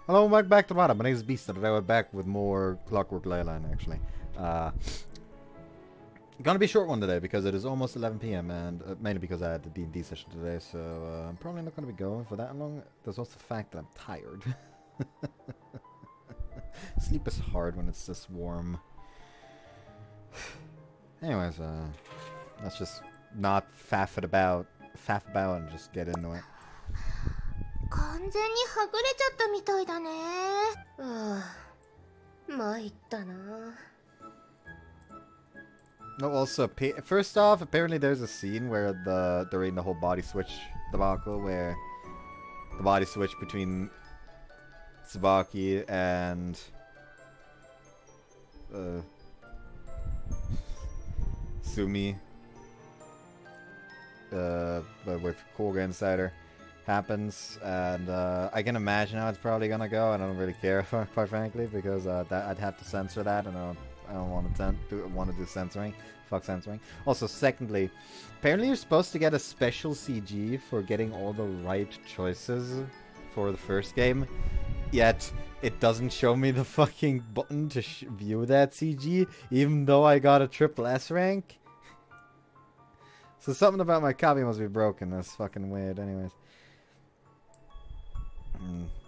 Hello, welcome back to the bottom. My name is Beast, and today we're back with more Clockwork Ley-Line, actually. Gonna be a short one today, because it is almost 11 PM, and mainly because I had the D&D session today, so I'm probably not gonna be going for that long. There's also the fact that I'm tired. Sleep is hard when it's this warm. Anyways, let's just not faff about and just get into it. 完全にはぐれちゃったみたいだね。ああ、参ったな。No, also, first off, apparently there's a scene where during the whole body switch debacle, where the body switch between Tsubaki and Sumi, but with Koga inside her, happens, and I can imagine how it's probably gonna go, and I don't really care, quite frankly, because I'd have to censor that, and I don't want to do censoring. Fuck censoring. Also, secondly, apparently you're supposed to get a special CG for getting all the right choices for the first game, yet it doesn't show me the fucking button to view that CG, even though I got a triple S rank. So something about my copy must be broken. That's fucking weird. Anyways.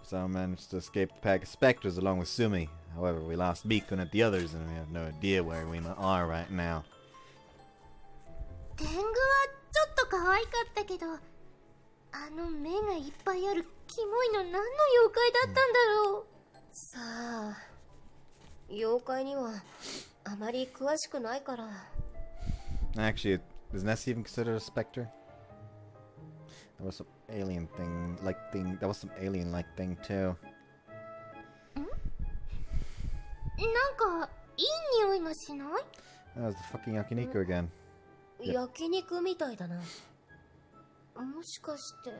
So I managed to escape the pack of specters along with Sumi. However, we lost Beacon at the others, and we have no idea where we are right now. 天狗はちょっと可愛かったけど、あの目がいっぱいあるキモいの何の妖怪だったんだろう。さあ、妖怪にはあまり詳しくないから。Actually, is Nessie even considered a specter? There was some alien thing. That was some alien-like thing too. なんかいい匂いがしない？ That was the fucking yakiniku again. 焼肉みたいだな。もしかして。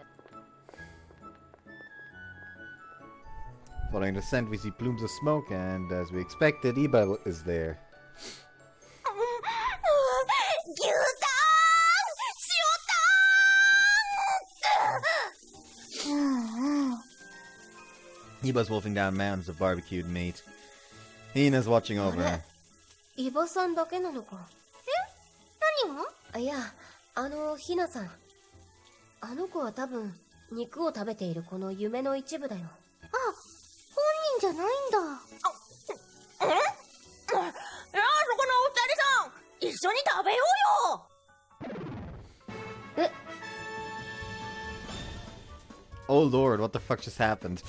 Following the scent, we see plumes of smoke, and as we expected, Iba is there. Iba's wolfing down mountains of barbecued meat. Hina's watching over her. イバさんだけなのか。何が？いや、ヒナさん。あの子は多分、肉を食べているこの夢の一部だよ。あ、本人じゃないんだ。やあ、そこのお二人さん、一緒に食べようよ。Oh lord, what the fuck just happened?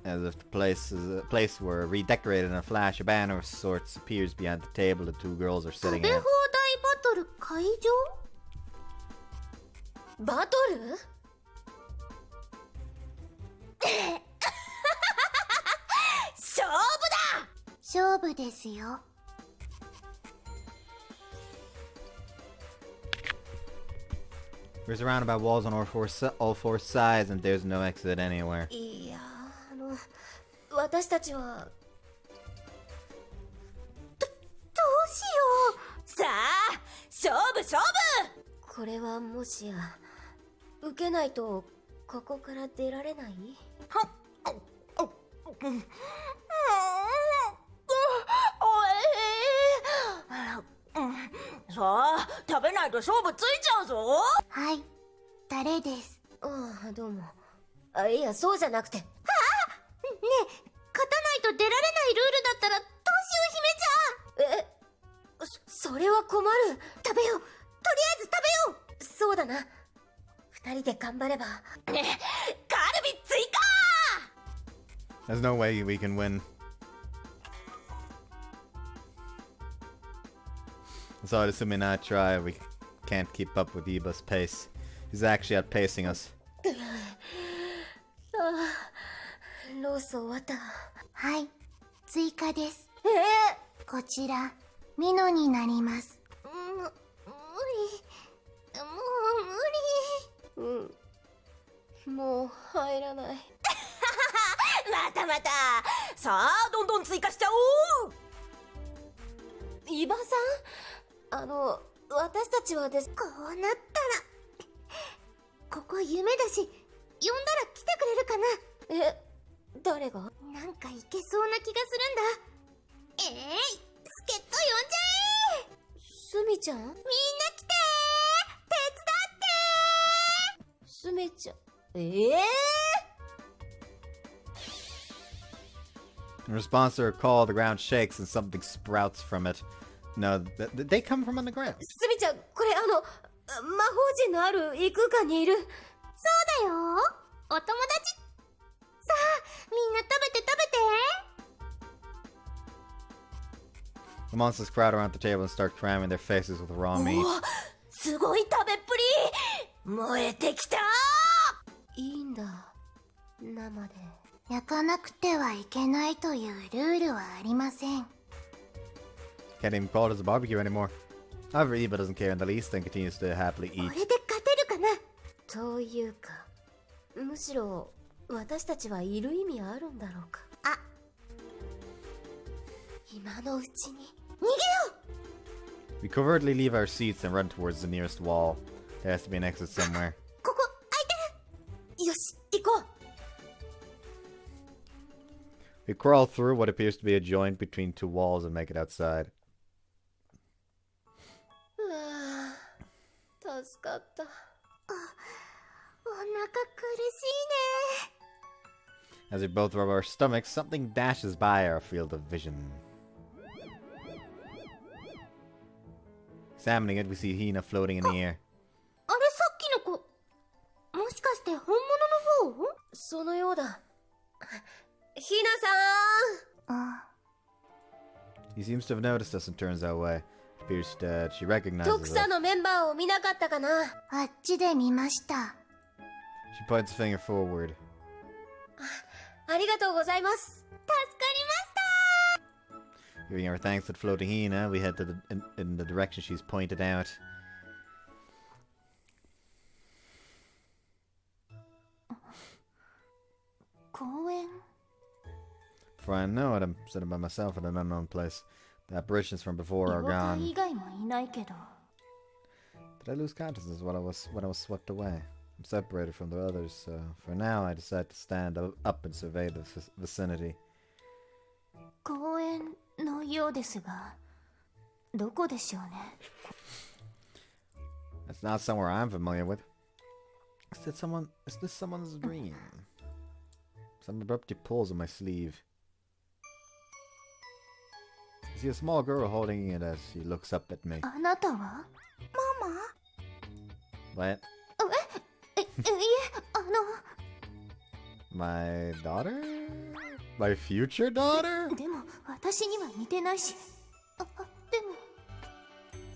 As if the place were redecorated in a flash, a banner of sorts appears behind the table the two girls are sitting at. 食べ放題バトル会場？バトル？勝負だ！勝負ですよ。There's roundabout walls on all four sides, and there's no exit anywhere. いや、私たちはどうしよう。さあ、勝負！これはもしや受けないとここから出られない？さあ、食べないと勝負ついちゃうぞ。はい、誰です？ああ、どうも。いや、そうじゃなくて。ねえ、勝たないと出られないルールだったらどうしよう、姫ちゃん。それは困る。食べよう、とりあえず食べよう。そうだな、二人で頑張れば。カルビ追加。 There's no way we can win. So assuming I try, we can't keep up with Iba's pace. He's actually outpacing us. ロース終わった。はい、追加です。こちらミノになります。無理。もう入らない。またさあ、どんどん追加しちゃおう。伊庭さ私たちはです。こうなったらここ夢だし、呼んだら来てくれるかな。え、誰が？なんかいけそうな気がするんだ。助っ人呼んじゃえ。すみちゃん、みんな来てー。手伝ってー。すみちゃん、In response to her call, the ground shakes and something sprouts from it. No, they come from underground. すみちゃん、これ魔法陣のある異空間にいる。そうだよ、お友達。さあ、みんな食べて食べて。The monsters crowd around the table and start cramming their faces with raw meat. すごい食べっぷり。燃えてきた。いいんだ、生で。焼かなくてはいけないというルールはありません。Can't even call it as a barbecue anymore. However, Eva doesn't care in the least and continues to happily こ eat. れで勝てるかな。というか、むしろ私たちはいる意味あるんだろうか。あ、今のうちに逃げよう。 We covertly leave our seats and run towards the nearest wall. There has to be an exit somewhere. ここ空いてる。よし、行こう。We crawl through what appears to be a joint between two walls and make it outside. 助かった。お腹苦しいね。 As we both rub our stomachs, something dashes by our field of vision. Examining it, we see Hina floating in the air. あれ、さっきの子、もしかして本物の方？そのようだ。ひなさん。He seems to have noticed us and turns our way. Appears that she recognizes 特 us. 査のメンバーを見なかったかな。あっちで見ました。She points a finger forward. ありがとうございます。助かりました。 Giving our thanks to the floating Hina, we head to in the direction she's pointed out. 公園。 For I know it, I'm sitting by myself in an unknown place. The apparitions from before are gone. 以外もいないけど。 Did I lose consciousness when I was swept away? I'm separated from the others, so for now I decide to stand up and survey the vicinity. 公園のようですが、どこでしょうね。 It's not somewhere I'm familiar with. Is this someone's dream? Someone abruptly pulls on my sleeve. I see a small girl holding it as she looks up at me. あなたは？ママ？ What? いえ、My daughter? My future daughter? でも私には似てないし。でも。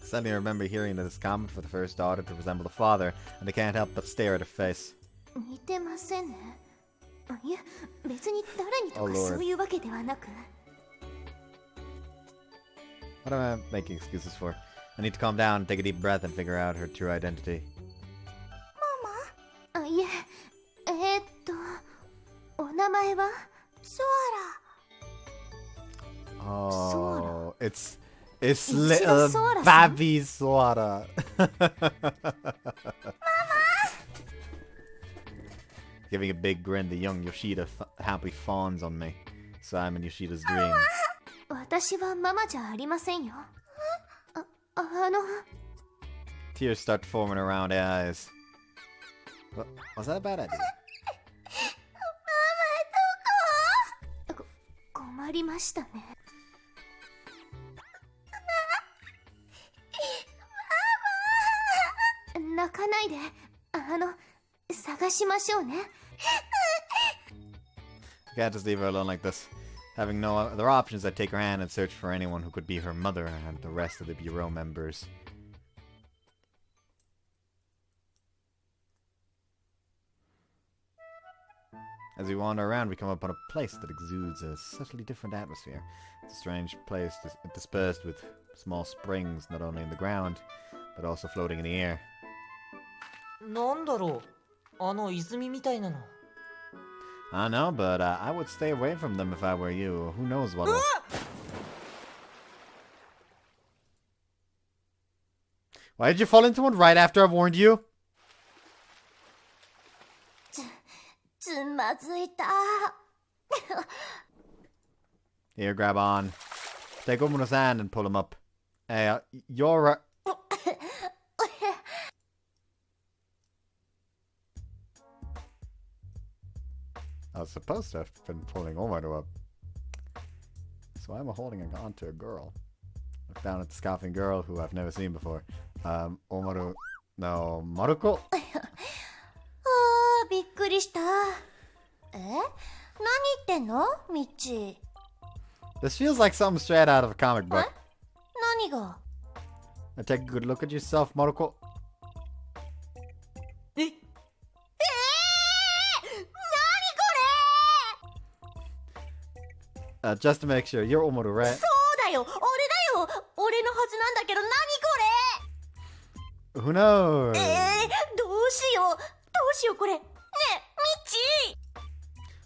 Suddenly I remember hearing this comment for the first daughter to resemble the father, and I can't help but stare at her face. 似てませんね。いえ、別に誰にとかそういうわけではなく。 What am I making excuses for? I need to calm down and take a deep breath and figure out her true identity. ママ？いえ、お名前はソアラ。 Oh, it's little baby Suara. Giving a big grin, the young Yoshida happily fawns on me. So I'm in Yoshida's dream. 私はママじゃありませんよ。Tears start forming around her eyes. Was that a bad idea? 困りましたね。泣かないで。探しましょうね。 I can't just leave her alone like this. Having no other options, I take her hand and search for anyone who could be her mother and the rest of the bureau members. As we wander around, we come upon a place that exudes a subtly different atmosphere. It's a strange place dispersed with small springs, not only in the ground, but also floating in the air. なんだろう、泉みたいなの。 I don't know, but I would stay away from them if I were you. Who knows what will... Why did you fall into one right after I warned you? つまずいた。 Here, grab on. Take Omono's hand and pull him up. Hey, you're right. I was supposed to have been pulling Omono up. So I'm holding on to a girl. Look down at the scoffing girl who I've never seen before. Omono... No, Maruko? あー、びっくりした。え？何言ってんの？ミッチ。 This feels like something straight out of a comic book. 何が？ Now take a good look at yourself, Maruko. え？Just to make sure, you're Omono, right? そうだよ、俺だよ。俺のはずなんだけど、何これ？ Who knows? どうしよう。どうしようこれ。ねえ、ミッチ。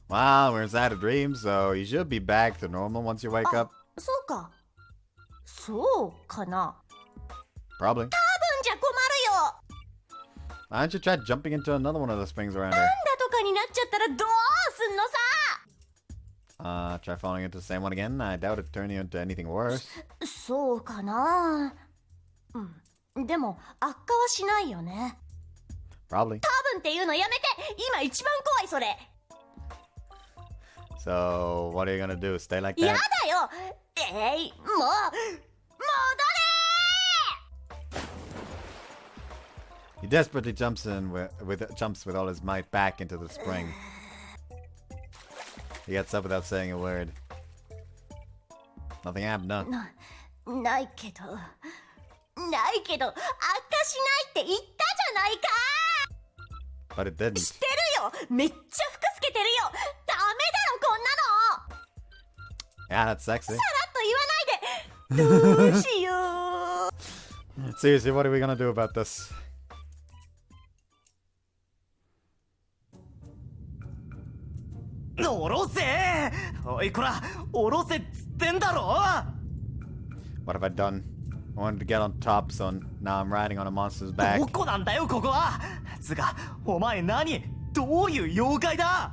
Wow, we're inside a dream, so you should be back to normal once you wake up. そうか。そうかな。 Probably. 多分じゃ困るよ。 Why don't you try jumping into another one of the springs around here? だとかになっちゃったらどうすんのさ。 Try falling into the same one again? I doubt it'd turn you into anything worse. そうかな。うん。でも悪化はしないよね。 Probably. 多分っていうのやめて。今一番怖いそれ。 So, what are you gonna do? Stay like や that? だよ。もう戻れ。 He desperately jumps with all his might back into the spring. He gets up without saying a word. Nothing happened, huh? ないけど。ないけど悪化しないって言ったじゃないか。 But it didn't. 知ってるよ。めっちゃ服つけてるよ。ダメだろこんなの。 Yeah, that's sexy. さらっと言わないで。どうしよう。 Seriously, what are we gonna do about this? おろせ！おいこら、おろせっつってんだろ！ What have I done? I wanted to get on top, so now I'm riding on a monster's back. どこなんだよここは！つか、お前何？どういう妖怪だ？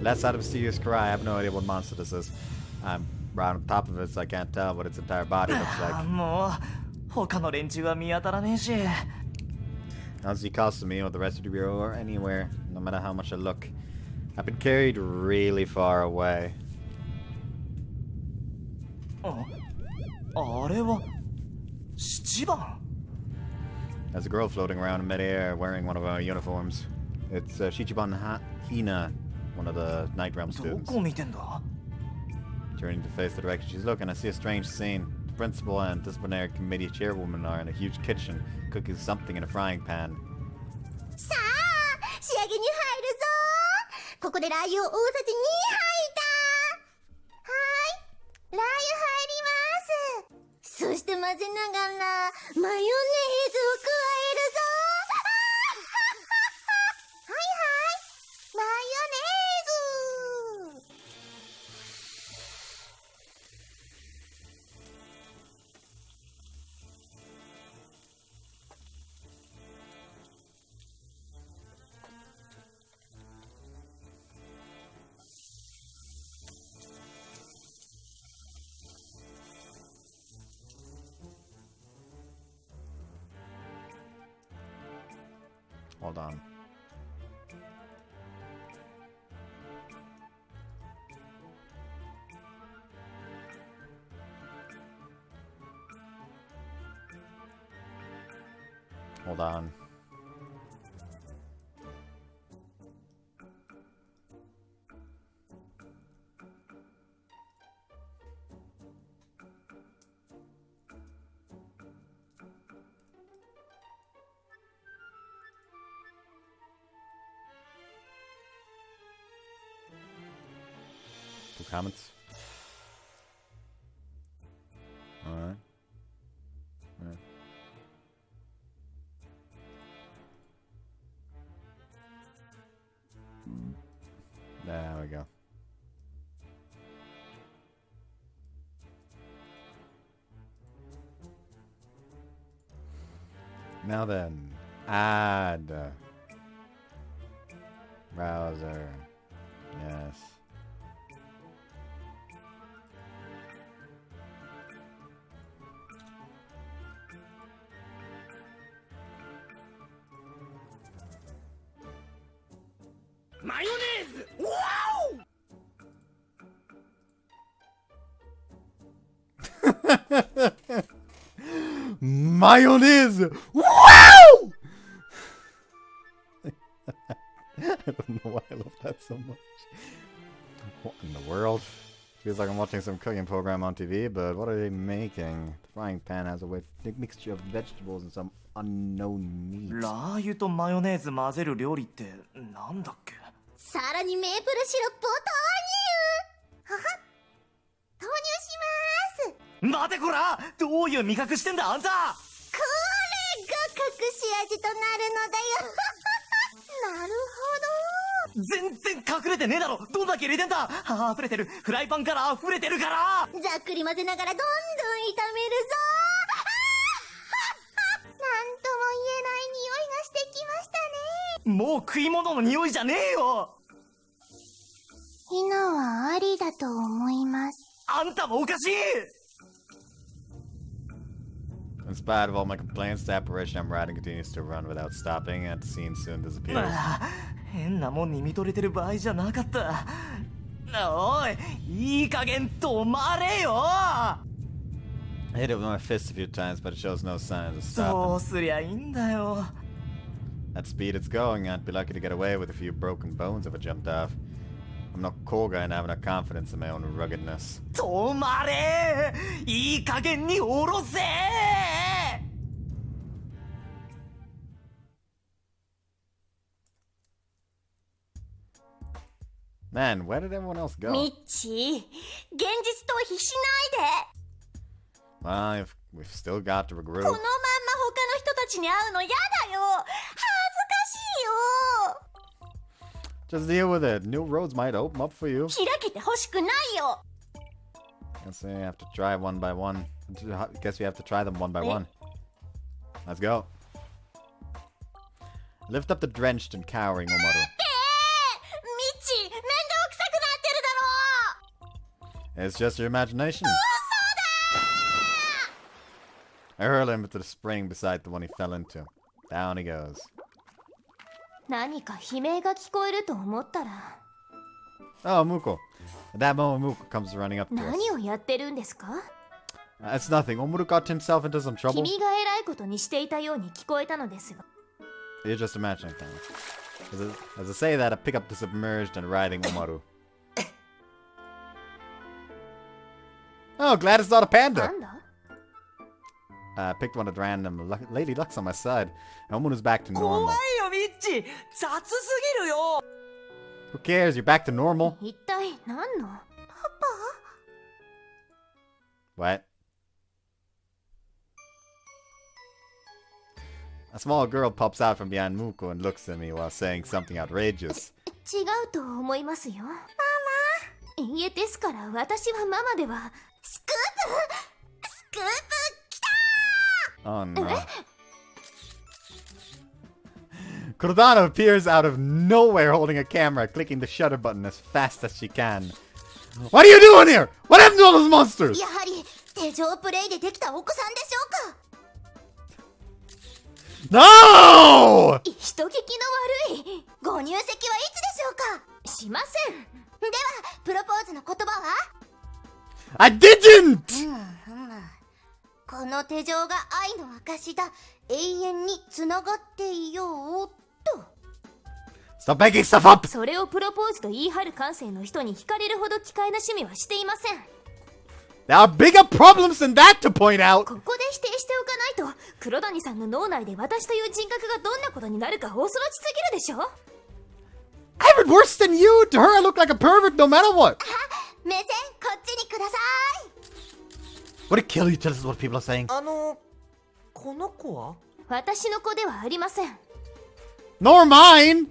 Let's out of mysterious cry. I have no idea what monster this is. I'm right on top of it, so I can't tell what its entire body looks like. もう他の連中は見当たらねえし。 How's he close to me or the rest of the bureau or anywhere, no matter how much I look. I've been carried really far away. あれは七番。 There's a girl floating around in midair wearing one of our uniforms. It's Shichiban Hina, one of the Night Realm ど students. こ見てんだ？ Turning to face the direction she's looking, I see a strange scene. The principal and disciplinary committee chairwoman are in a huge kitchen, cooking something in a frying pan. さあ仕上げに入るぞ。ここでラー油を大さじ2入った。はーい、ラー油入ります。そして混ぜながらマヨネーズを加えるぞ。はいはい、マヨネーズ。 Hold on. Hold on. Two comments. Alright. Yeah. There we go. Now then, add browser. Yes. Mayonnaise! Wow! Mayonnaise! Wow! I don't know why I love that so much. What in the world? Feels like I'm watching some cooking program on TV, but what are they making? The frying pan has a weird mixture of vegetables and some unknown meat. ラー油とマヨネーズ混ぜる料理ってなんだっけ？さらにメープルシロップを投入。はは、投入します。待てこら！どういう味覚してんだあんた！これが隠し味となるのだよ。なるほど。全然隠れてねえだろ！どんだけ入れてんだ！あ溢れてる！フライパンから溢れてるから！ざっくり混ぜながらどんどん炒めるぞ。なんとも言えない匂いがしてきましたね。もう食い物の匂いじゃねえよ！火のはありだと思います。あんたもおかしい！ In spite of all my complaints, the apparition I'm riding continues to run without stopping, and the scene soon disappears. 変なもんに見とれてる場合じゃなかった。おい、いい加減止まれよ！ I hit it with my fist a few times, but it shows no signs of そ stopping. うすりゃいいんだよ。 At speed it's going, I'd be lucky to get away with a few broken bones if I jumped off. I'm no cool guy and I have no confidence in my own ruggedness. 止まれ！いい加減に下ろせ！ Man, where did everyone else go? ミッチー、現実逃避しないで。 Well, we've still got to こ regroup. のまんま他の人たちに会うの嫌だよ。恥ずかしいよ。 Just deal with it. New roads might open up for you. 開けてほしくないよ。 Guess we have to try one by one. Guess we have to try them one by one. Let's go. Lift up the drenched and cowering Omaru. ミッチー、面倒くさくなってるだろう。 It's just your imagination. I hurl him into the spring beside the one he fell into. Down he goes. 何か悲鳴が聞こえると思ったら。 Oh, Muko. At that moment, Muko comes running up to us. 何をやってるんですか？ It's nothing. Omaru got himself into some trouble. 君が偉いことにしていたように聞こえたのですが。 You're just imagining things. As I say that, I pick up the submerged and riding Omaru. Oh, glad it's not a な panda. んだ？ I picked one at random. Lady Luck's on my side. Omaru's back to 怖 normal. いよミッチ！雑すぎるよ！ Who cares? You're back to normal. 一体何の？パ What? A small girl pops out from behind Muko and looks at me while saying something outrageous. 違うと思いますよ。ママ。いいえ、ですから私はママでは。スクープ！スクープ来た！ Oh no. Cordana appears out of nowhere holding a camera, clicking the shutter button as fast as she can. What are you doing here? What happened to all those monsters? やはり手錠プレイでできたお子さんでしょうか。 No! 人聞きの悪い。ご入籍はいつでしょうか？しません。ではプロポーズの言葉は？ I didn't! この手錠が愛の証だ。永遠につながっていようと。 Stop making stuff up! それをプロポーズと言い張る感性の人に惹かれるほど奇怪な趣味はしていません。 There are bigger problems than that to point out! ここで否定しておかないと、黒谷さんの脳内で私という人格がどんなことになるか恐ろしすぎるでしょ。 I have it worse than you! To her I look like a pervert no matter what! 目線こっちにください。 Would it kill you to listen to what people are saying? この子は？私の子ではありません。 Nor mine!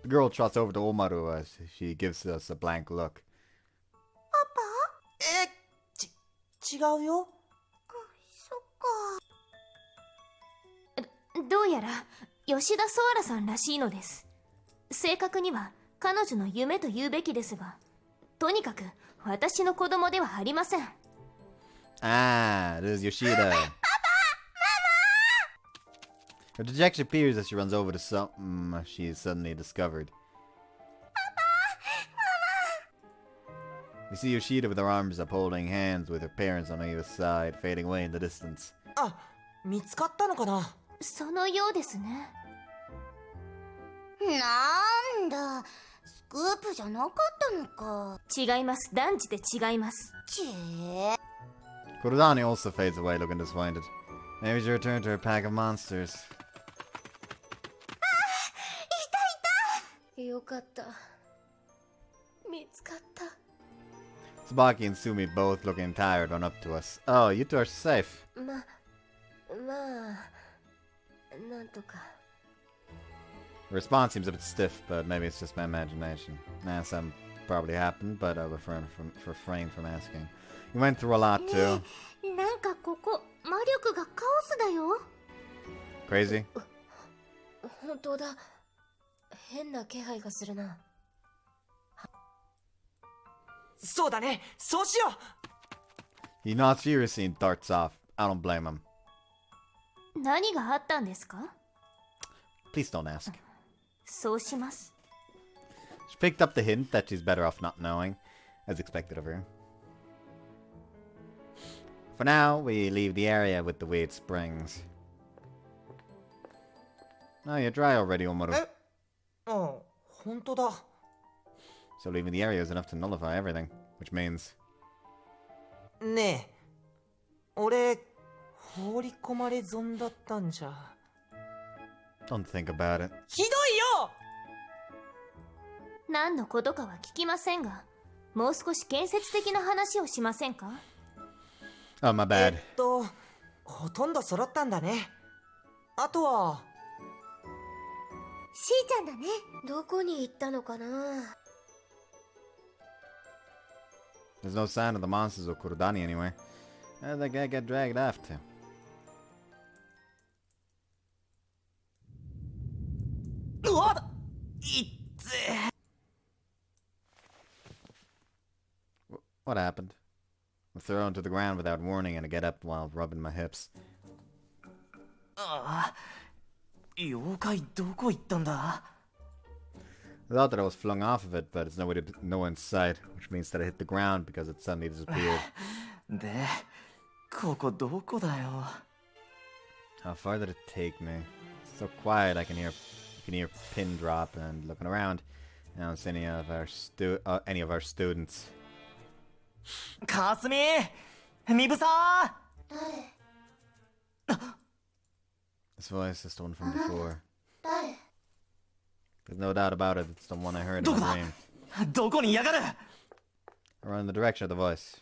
The girl trots over to Omaru as she gives us a blank look. 違うよ。そっか。どうやら吉田ソアラさんらしいのです。正確には彼女の夢と言うべきですが、とにかく私の子供ではありません。Ah, this is Yoshida. Her dejection appears as she runs over to something she's suddenly discovered. We see Yoshida with her arms up holding hands with her parents on either side, fading away in the distance. あ、見つかったのかな。そのようですね。なんだ、スクープじゃなかったのか。違います。断じて違います。ちぇ。 Kurodani also fades away, looking disappointed. Maybe she returned to her pack of monsters. よかった。見つかった。Tsubaki and Sumi both looking tired run up to us. Oh, you two are safe. まあ、なんとか。The response seems a bit stiff, but maybe it's just my imagination. Nah, something probably happened, but I'll refrain from asking. You went through a lot too. なんかここ魔力がカオスだよ。Crazy? 本当だ。変な気配がするな。そうだね、そうしよう。 He nods furiously and darts off. I don't blame him. 何があったんですか？ Please don't ask. そうします。 She picked up the hint that she's better off not knowing, as expected of her. For now, we leave the area with the weird springs. No, you're dry already, Omaru. え、あ、本当だ。 So leaving the area is enough to nullify everything, which means... ねえ、俺放り込まれ損だったんじゃ。 Don't think about it. ひどいよ。何のことかは聞きませんが、もう少し建設的な話をしませんか？ Oh, my bad. ほとんど揃ったんだね。あとはしーちゃんだね。どこに行ったのかな。 There's no sign of the monsters or Kurodani anywhere. I think I got dragged off to. What happened? I'm thrown to the ground without warning and I get up while rubbing my hips. ああ、妖怪どこ行ったんだ？ I thought that I was flung off of it, but it's no one in sight, which means that I hit the ground because it suddenly disappeared. で、ここどこだよ？ How far did it take me? It's so quiet I can hear pin drop and looking around. I don't see any of our students. かすみ、みぶさー。 This voice is the one from before. There's no doubt about it, it's the one I heard in my dream. どこにいやがる？ I run in the direction of the voice.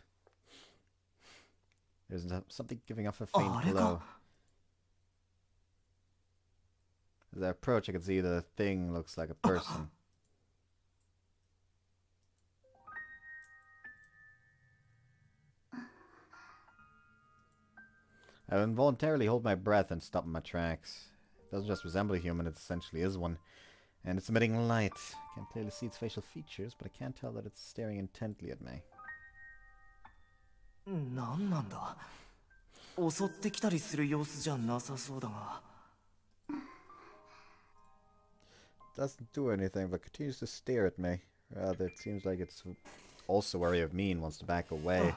There's something giving off a faint glow. As I approach, I can see the thing looks like a person. I involuntarily hold my breath and stop in my tracks. It doesn't just resemble a human, it essentially is one. And it's emitting light. I can't clearly see its facial features, but I can't tell that it's staring intently at me. なんなんだ？襲ってきたりする様子じゃなさそうだが。It doesn't do anything, but continues to stare at me. Rather, it seems like it's also wary of me and wants to back away.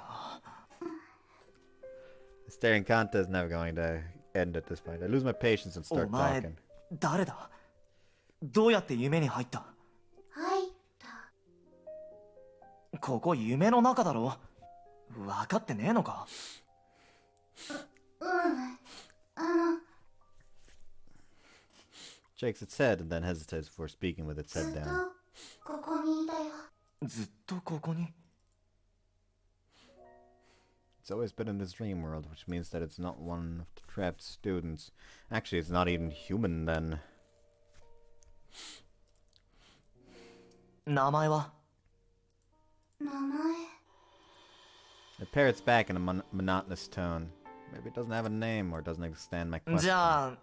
The staring contest is never going to end at this point. I lose my patience and お start 前 talking. 誰だ？どうやって夢に入った？入った。ここ夢の中だろ？分かってねえのか？ Shakes its head and then hesitates before speaking with its head down. ここにいたよ。ずっとここに？ It's always been in this dream world, which means that it's not one of the trapped students. Actually, it's not even human then. 名前は？名前。 It parrots back in a monotonous tone. Maybe it doesn't have a name or doesn't understand my question. じゃあ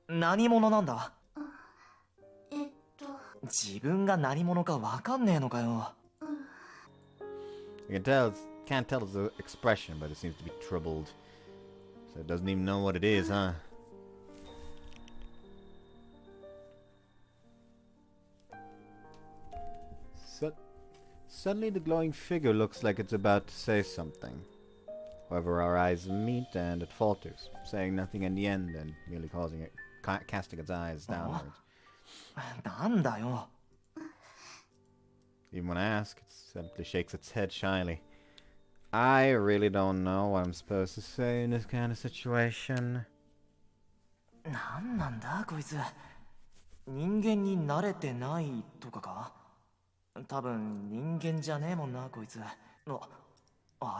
何者なんだ？自分が何者かわかんねえのかよ。You can tell, can't tell the expression, but it seems to be troubled. So it doesn't even know what it is, huh? Suddenly the glowing figure looks like it's about to say something. However, our eyes meet and it falters, saying nothing in the end and merely casting its eyes downwards. なんだよ。 Even when I ask, it simply shakes its head shyly. I really don't know what I'm supposed to say in this kind of situation. なんなんだこいつ。人間に慣れてないとかか？多分人間じゃねえもんなこいつ。あ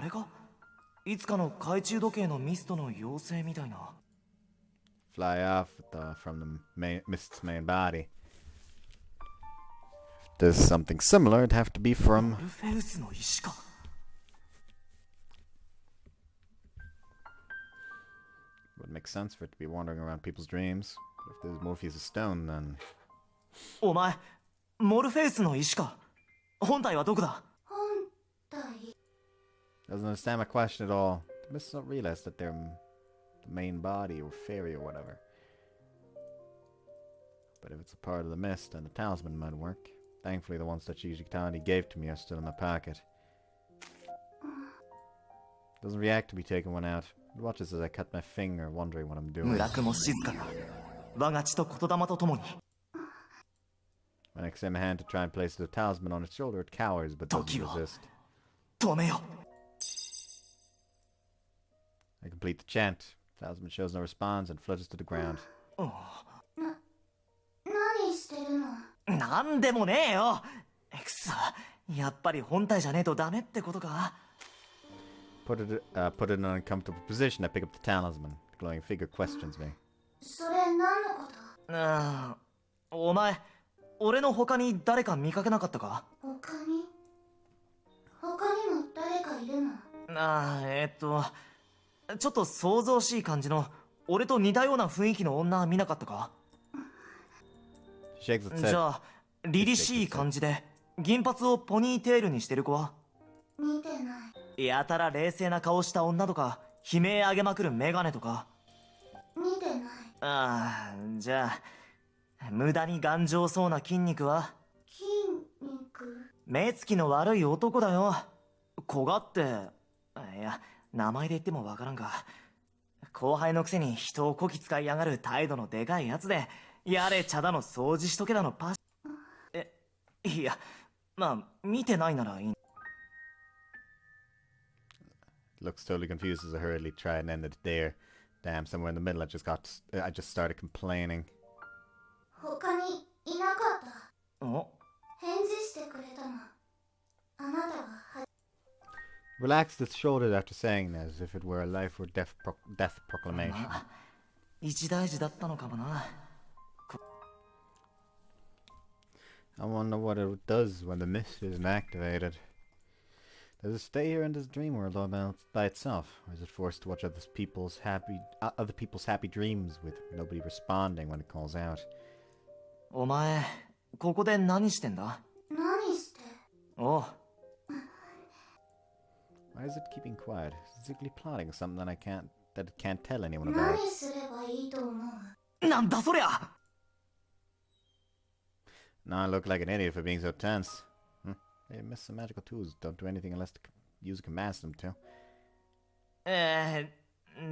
れか？いつかの懐中時計のミストの妖精みたいな。 Fly off from the mist's main body. If there's something similar, it'd have to be from... モルフェウスの石か。 Would make sense for it to be wandering around people's dreams. But if there's Morpheus a stone, then... お前、モルフェウスの石か。本体はどこだ？ Doesn't understand my question at all. The mists don't realize that they're the main body or fairy or whatever. But if it's a part of the mist, then the talisman might work. Thankfully, the ones that Shijikitani gave to me are still in my pocket. Doesn't react to me taking one out. It watches as I cut my finger, wondering what I'm doing. 村雲静かが我が血と言霊とともに。 When I extend my hand to try and place the talisman on its shoulder, it cowers but doesn't resist. 止めよ。 I complete the chant. The talisman shows no response and flutters to the ground. 何してるの？なんでもねえよ。くそ、やっぱり本体じゃねえとダメってことか。 Put it in an uncomfortable position. I pick up the talisman. The glowing figure questions me. それ何のこと？お前、俺の他に誰か見かけなかったか？他にも誰かいるの？ちょっと想像しい感じの俺と似たような雰囲気の女見なかったか？ She shakes its じ head. ゃあ凛々しい感じで銀髪をポニーテールにしてる子は？見てない。やたら冷静な顔した女とか悲鳴上げまくるメガネとか？見てない。じゃあ無駄に頑丈そうな筋肉は？筋肉？目つきの悪い男だよ。小がって、いや名前で言ってもわからんが、後輩のくせに人をこき使いやがる態度のでかいやつで、やれ茶だの掃除しとけだのパシ。いや、まあ見てないならいい。 Looks totally confused as I hurriedly try and end it there. Damn, somewhere in the middle I just started complaining. 他にいなかった。お？返事してくれたの。あなたが Relaxed its shoulders after saying that, as if it were a life or death proclamation. 一大事だったのかもな。 I wonder what it does when the mist isn't activated. Does it stay here in this dream world all by itself, or is it forced to watch other people's happy dreams with nobody responding when it calls out? お前、ここで何してんだ？何して？おう。 Why is it keeping quiet? Is it secretly plotting something that it can't tell anyone about? 何すればいいと思う？なんだそりゃ！ Now I look like an idiot for being so tense. They miss some magical tools. Don't do anything unless the user commands them to.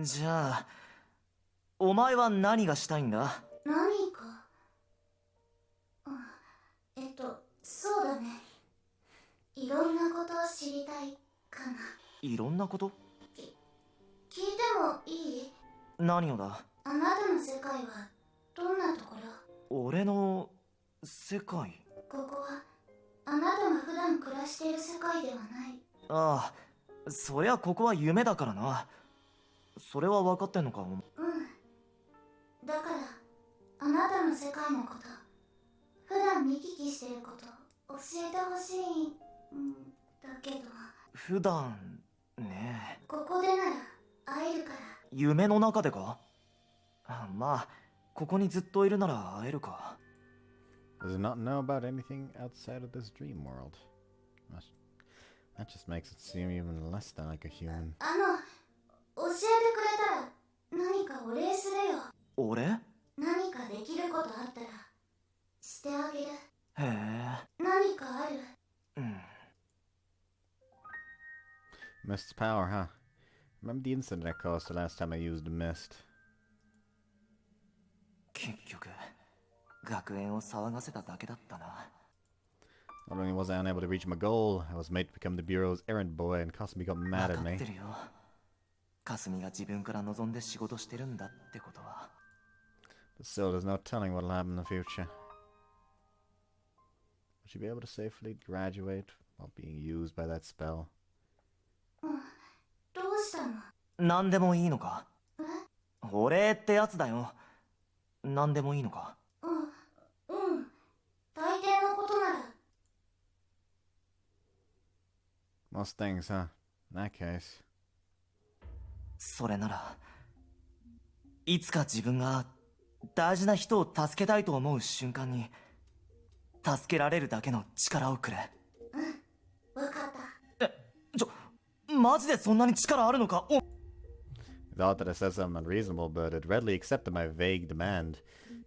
じゃあ、お前は何がしたいんだ？何か？そうだね。いろんなことを知りたいかな。いろんなこと？聞いてもいい？何をだ？あなたの世界はどんなところ？俺の世界？ここはあなたが普段暮らしている世界ではない。ああ、そりゃここは夢だからな。それは分かってんのか？だからあなたの世界のこと、普段見聞きしてること教えてほしいんだけど。普段ね。ここでなら会えるから。夢の中でか？まあ、ここにずっといるなら会えるか。Does it not know about anything outside of this dream world? That just makes it seem even less than like a human. 教えてくれたら何かお礼するよ。俺？何かできることあったらしてあげる。へえ。何かある？うん。Mist's power, huh? Remember the incident I caused the last time I used the mist? 結局、学園を騒がせただけだったな。Not only was I unable to reach my goal, I was made to become the Bureau's errand boy, and Kasumi got mad at 分か me. ってるよ。かすみが自分から望んで仕事してるんだってことは。But still, there's no telling what'll happen in the future. Will she be able to safely graduate while being used by that spell? どうしたの？何でもいいのか？え？お礼ってやつだよ。何でもいいのか？大抵のことなら。Most things, huh? In that case. それなら、いつか自分が大事な人を助けたいと思う瞬間に、助けられるだけの力をくれ。わかった。マジでそんなに力あるのか？ He thought that I said something unreasonable, but it readily accepted my vague demand.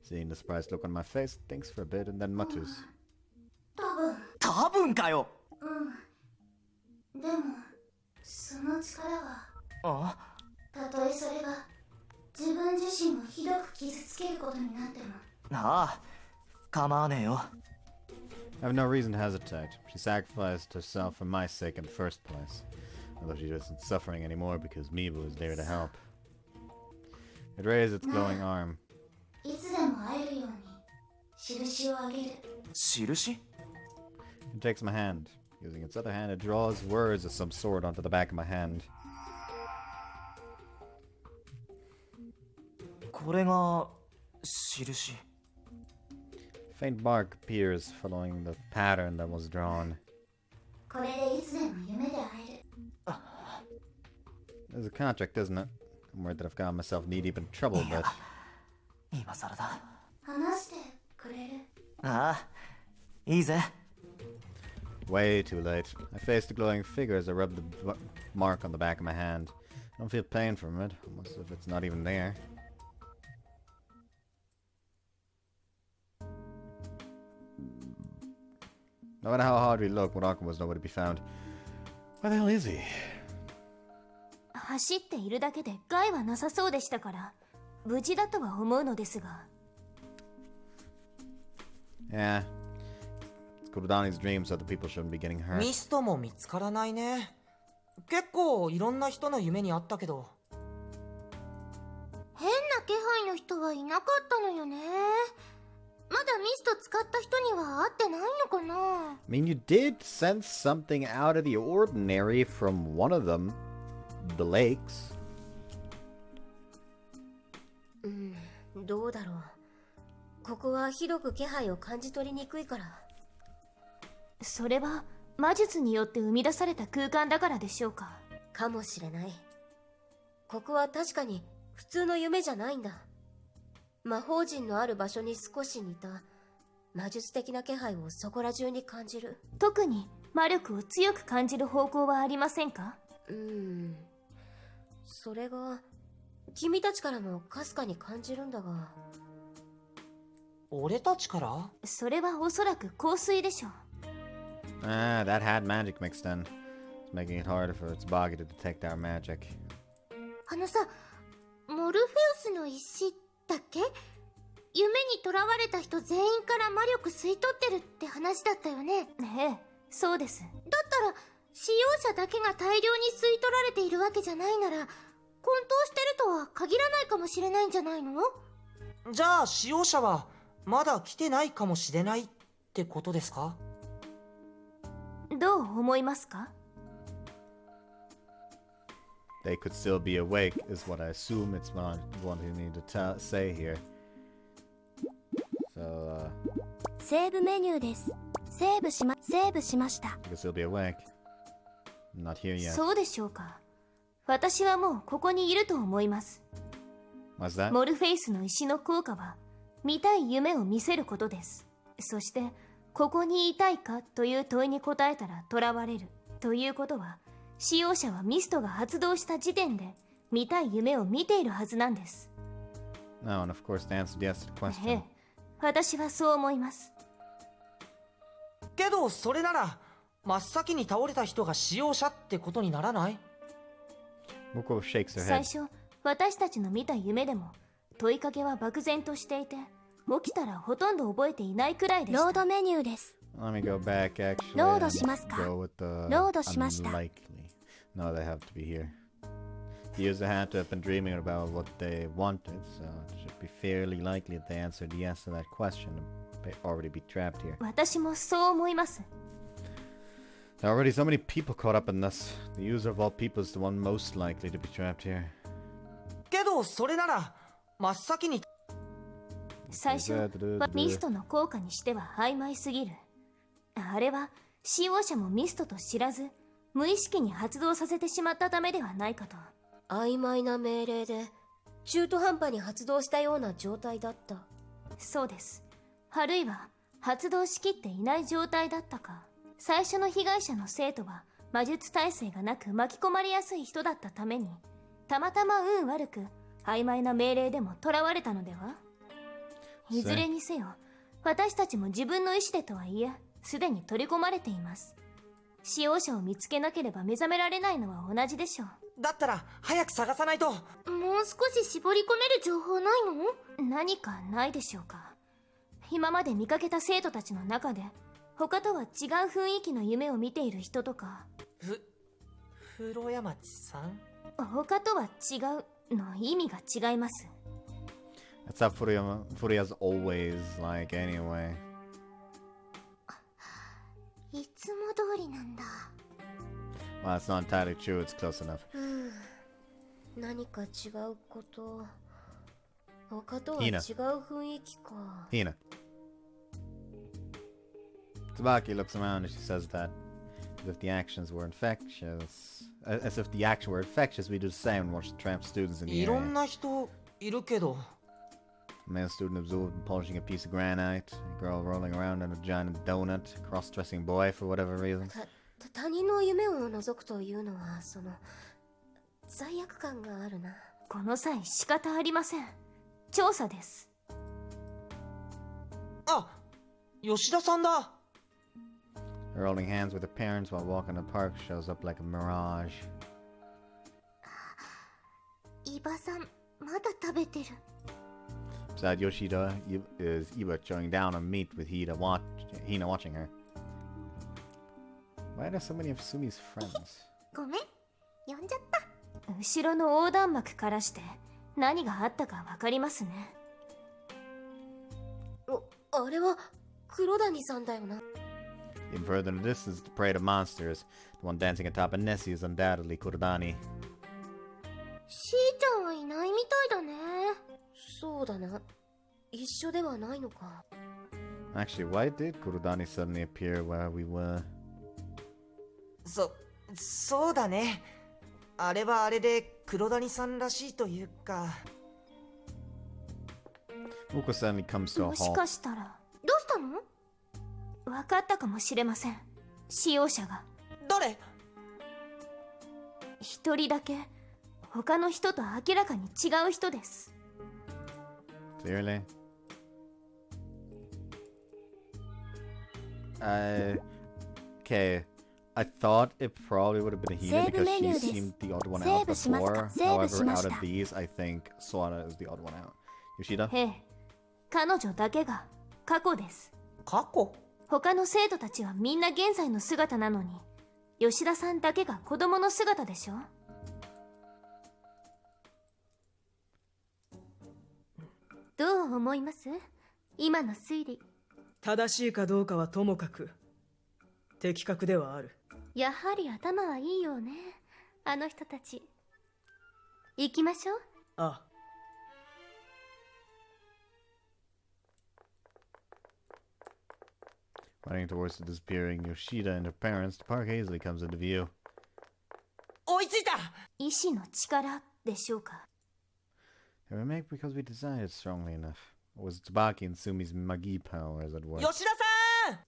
Seeing the surprised look on my face, thinks for a bit and then mutters. 多分かよ。でもその力は、あ？たとえそれが自分自身をひどく傷つけることになっても。ああ、構わねえよ。I have no reason to hesitate. She sacrificed herself for my sake in the first place. Although she isn't suffering anymore because Mibu is there to help. It raised its glowing arm. いつでも会えるように印をあげる。印？ It takes my hand. Using its other hand, it draws words of some sort onto the back of my hand. これが印。Faint bark appears following the pattern that was drawn. これでいつでも夢で会える。There's a contract, isn't it? I'm worried that I've gotten myself knee-deep in trouble, but... 今更だ。話してくれる？ああ、いいぜ。Way too late. I face the glowing figure as I rub the mark on the back of my hand. I don't feel pain from it, almost as if it's not even there. No matter how hard we look, Murako was nowhere to be found. Where the hell is he? 走っているだけで害はなさそうでしたから、無事だとは思うのですが。Yeah. It's Kurudani's dream, so the people shouldn't be getting hurt. ミストも見つからないね。結構いろんな人の夢にあったけど。変な気配の人はいなかったのよね。まだミスト使った人には会ってないのかな？ I mean, you did sense something out of the ordinary from one of them. The lakes. どうだろう。ここは広く気配を感じ取りにくいから。それは魔術によって生み出された空間だからでしょうか。かもしれない。ここは確かに普通の夢じゃないんだ。魔法陣のある場所に少し似た魔術的な気配をそこら中に感じる。特に魔力を強く感じる方向はありませんか？それが君たちからもかすかに感じるんだが。俺たちから？それはおそらく香水でしょう。Ah, that had magic mixed in. It's making it harder for its body to detect our magic. さ、モルフェウスの石だっけ？夢に囚われた人全員から魔力吸い取ってるって話だったよね。ええ、そうです。だったら使用者だけが大量に吸い取られているわけじゃないなら、混沌してるとは限らないかもしれないんじゃないの？じゃあ使用者はまだ来てないかもしれないってことですか？どう思いますか？ They could still be awake, is what I assume it's wanting me to say here. So, セーブメニューです。セーブしました。 they could still be awake. I'm not here yet. そうでしょうか。私はもうここにいると思います。 What's that? モルフェイスの石の効果は見たい夢を見せることです。そしてここにいたいかという問いに答えたら囚われるということは、使用者はミストが発動した時点で見たい夢を見ているはずなんです。 No, and of course the answer yes to the え question. え、私はそう思います。けどそれなら真っ先に倒れた人が使用者ってことにならない？ Muko shakes her 最 head. 初私たちの見た夢でも問いかけは漠然としていて、起きたらほとんど覚えていないくらいでした。ロードメニューです。 Let me go back actually. ロード and しますか？ go with the ロードしました。 unlikely. No, they have to be here. The user had to have been dreaming about what they wanted, so it should be fairly likely that they answered yes to that question and already be trapped here. 私もそう思います。 There are already so many people caught up in this. The user of all people is the one most likely to be trapped here. けどそれなら真っ先に最初はミストの効果にしては曖昧すぎる。あれは使用者もミストと知らず無意識に発動させてしまったためではないかと。曖昧な命令で中途半端に発動したような状態だった。そうです。あるいは発動しきっていない状態だったか。最初の被害者の生徒は魔術耐性がなく巻き込まれやすい人だったために、たまたま運悪く曖昧な命令でも囚われたのでは。いずれにせよ私たちも自分の意思でとはいえすでに取り込まれています。使用者を見つけなければ目覚められないのは同じでしょう。だったら早く探さないと。もう少し絞り込める情報ないの？何かないでしょうか。今まで見かけた生徒たちの中で他とは違う雰囲気の夢を見ている人とか。風呂山町さん？他とは違うの意味が違います。 That's how Furia's always like anyway. いつも通りなんだ。 Well, it's not entirely true, it's close enough. 何か違うこと。他とは違う雰囲気か。 Hina. Tsubaki looks around and she says that as if the actions were infectious. As if the action were infectious, we do the same and watch the trapped students in the いろ area. んな人いるけど。 A male student absorbed in polishing a piece of granite. A girl rolling around in a giant donut. A cross-dressing boy for whatever reason. 他人の夢を覗くというのはその罪悪感があるな。この際仕方ありません。調査です。あ、吉田さんだ。 Her holding hands with her parents while walking in the park shows up like a mirage. 伊庭さんまだ食べてる。 Beside Yoshida is Iba chowing down on meat with Hina watching her. Why are there so many of Sumi's friends? ごめん、呼んじゃった。後ろの横断幕からして何があったかわかりますね。あれは黒谷さんだよな。 Even further in the distance, the parade of monsters. The one dancing atop of Nessie is undoubtedly Kurodani. しーちゃんはいないみたいだね。そうだな。一緒ではないのか。 Actually, why did Kurodani suddenly appear where we were? そうだね。あれはあれで黒谷さんらしいというか。 Muko suddenly comes to a もし halt. かしたらどうしたの？分かったかもしれません。使用者が誰？一人だけ他の人と明らかに違う人です。 Clearly. Okay. I thought it probably would have been Hina because she seemed the odd one out before. However, out of these, I think Sora is the odd one out. Yoshida? ええ、彼女だけが過去です。過去？他の生徒たちはみんな現在の姿なのに、吉田さんだけが子供の姿でしょ。どう思います？今の推理。正しいかどうかはともかく的確ではある。やはり頭はいいよね、あの人たち。行きましょう。ああ。Running towards the disappearing Yoshida and her parents, the park hazily comes into view. 追いついた。だ。意志の力でしょうか。 It would make because we desire it strongly enough. Or was Tsubaki and Sumi's Magi powers at work? 吉田さん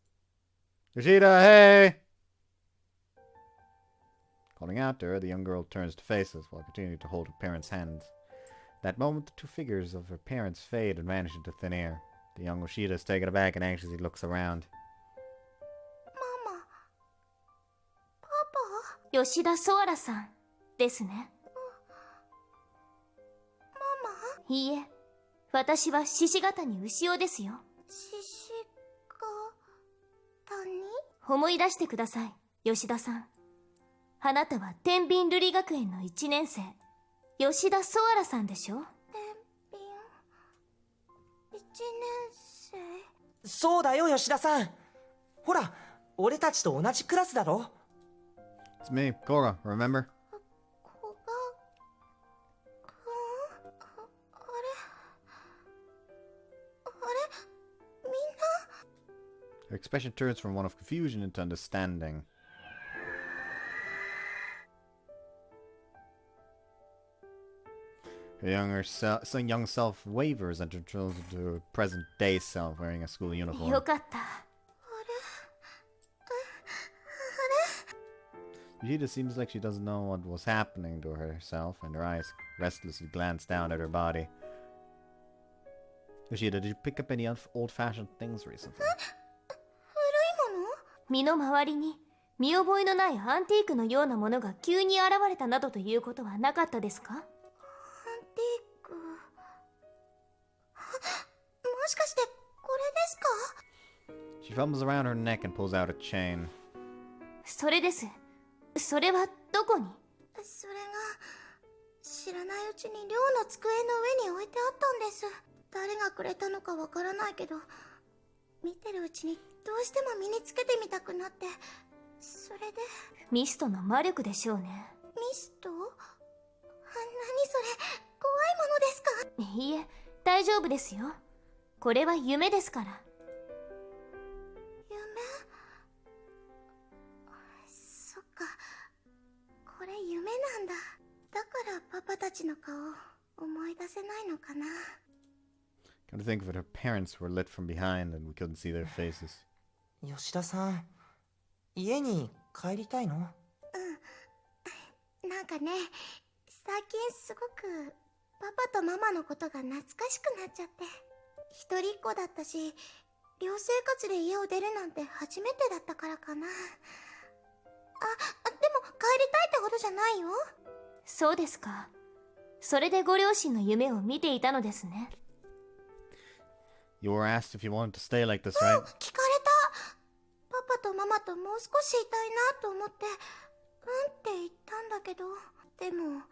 Yoshida, hey! Calling out to her, the young girl turns to face us while continuing to hold her parents' hands. That moment, the two figures of her parents fade and vanish into thin air. The young Yoshida is taken aback and anxiously looks around. ママ。パパ。吉田ソアラさんですね。ママ。いいえ、私は獅子型に牛尾ですよ。獅子が谷？思い出してください、吉田さん。あなたは天秤瑠璃学園の1年生、吉田ソアラさんでしょ。天秤1年生。そうだよ、吉田さん。ほら、俺たちと同じクラスだろ。 It's me, Korra, remember? 古賀くん？あれみんな？ Her expression turns from one of confusion into understanding. Her young self wavers and turns into her present-day self wearing a school uniform. よかった。Yoshida seems like she doesn't know what was happening to herself, and her eyes restlessly glance down at her body. Yoshida, did you pick up any old-fashioned things recently? 古いもの？身の回りに見覚えのないアンティークのようなものが急に現れたなどということはなかったですか？アンティーク。もしかしてこれですか？ She fumbles around her neck and pulls out a chain. それです。それはどこに？それが知らないうちに寮の机の上に置いてあったんです。誰がくれたのかわからないけど、見てるうちにどうしても身につけてみたくなって、それで。ミストの魔力でしょうね。ミスト？何それ、怖いものですか？いいえ、大丈夫ですよ。これは夢ですから。夢？そっか、これ夢なんだ。だからパパたちの顔思い出せないのかな。 Come to think of it, her parents were lit from behind and we couldn't see their faces. 吉田さん、家に帰りたいの？なんかね、最近すごくパパとママのことが懐かしくなっちゃって。一人っ子だったし、寮生活で家を出るなんて初めてだったからかな。でも帰りたいってほどじゃないよ。そうですか。それでご両親の夢を見ていたのですね。You were asked if you wanted to stay like this, right? 聞かれた。パパとママともう少しいたいなと思って、って言ったんだけど、でも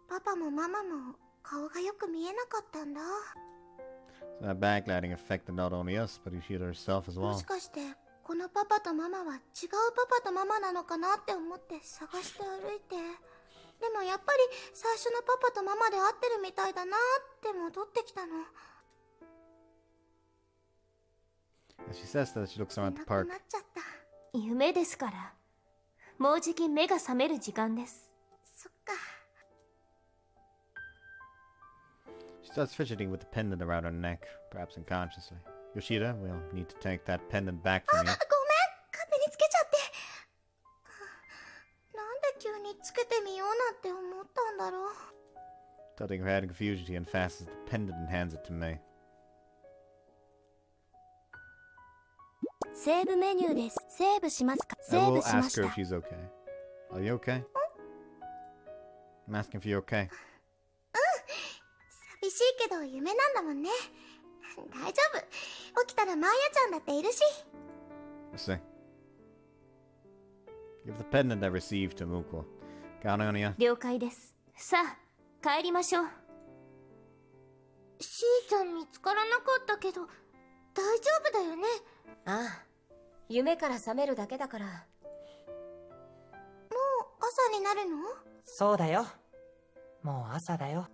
パパもママも顔がよく見えなかったんだ。 So that backlighting affected not only us, but Yoshida herself as も well. しかしてこのパパとママは違うパパとママなのかなって思って探して歩いて、でもやっぱり最初のパパとママで会ってるみたいだなって戻ってきたの。 As she says that, she looks い around な the く park. なっちゃった。夢ですから。もうじき目が覚める時間です。そっか。 She starts fidgeting with the pendant around her neck, perhaps unconsciously. Yoshida, we'll need to take that pendant back from you. ごめん、勝手につけちゃって。なんで急につけてみようなんて思ったんだろう。 Tilting her head in confusion, she unfastens the pendant and hands it to me. セーブメニューです。セーブしますか？ I セー will ブしま ask し her た。 if she's okay. Are you okay? I'm asking if you're okay. 寂しいけど夢なんだもんね。大丈夫。起きたらマーヤちゃんだっているし。 Let's see. Give the pendant I received to Muko. Counting on you. 了解です。さあ、帰りましょう。しーちゃん見つからなかったけど、大丈夫だよね。ああ、夢から覚めるだけだから。もう朝になるの？そうだよ。もう朝だよ。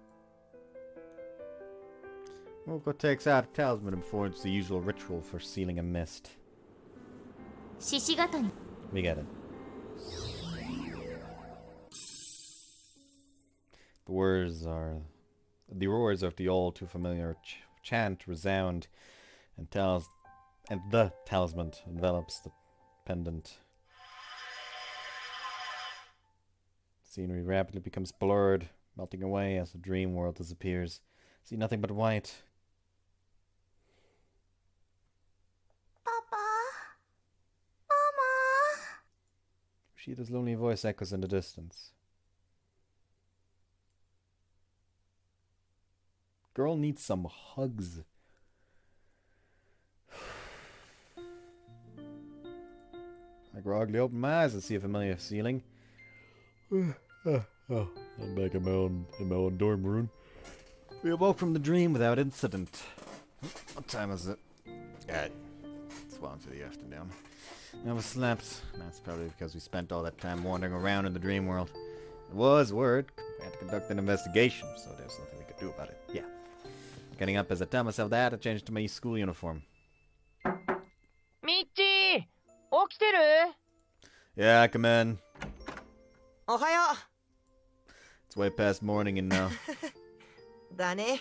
Muko takes out a talisman and performs the usual ritual for sealing a mist. 獅子型に。 We get it. The roars of the all too familiar chant resound, and the talisman envelops the pendant. Scenery rapidly becomes blurred, melting away as the dream world disappears. See nothing but white. Papa? Mama? Yoshida's lonely voice echoes in the distance. Girl needs some hugs. I groggily open my eyes and see a familiar ceiling. I'm back in my own dorm room. We awoke from the dream without incident. What time is it? It's well into the afternoon. I was slept. That's probably because we spent all that time wandering around in the dream world. It was word. We had to conduct an investigation, so there's nothing we could do about it. Yeah. Getting up as I tell myself that, I changed to my school uniform. ミッチー、起きてる？ Yeah, come in. おはよ It's way past morning and now. う。だね。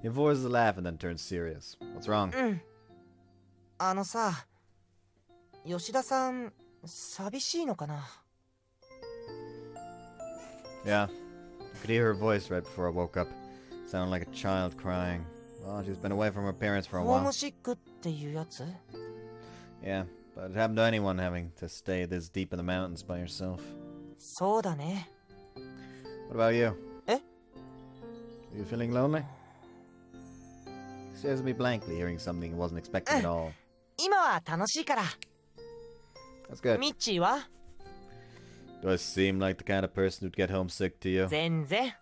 He avoids the laugh and then turns serious. What's wrong? さ、吉田さん、寂しいのかな？ Yeah. I could hear her voice right before I woke up. Sounded like a child crying. Well, she's been away from her parents for a ホー while. ムシックっていうやつ？ Yeah, but it happened to anyone having to stay this deep in the mountains by yourself. そうだね。 What about you? え？ Are you feeling lonely? He stares at me blankly, hearing something he wasn't expecting at all. 今は楽しいから。 That's good. ミッチーは？ Do I seem like the kind of person who'd get homesick to you? 全然。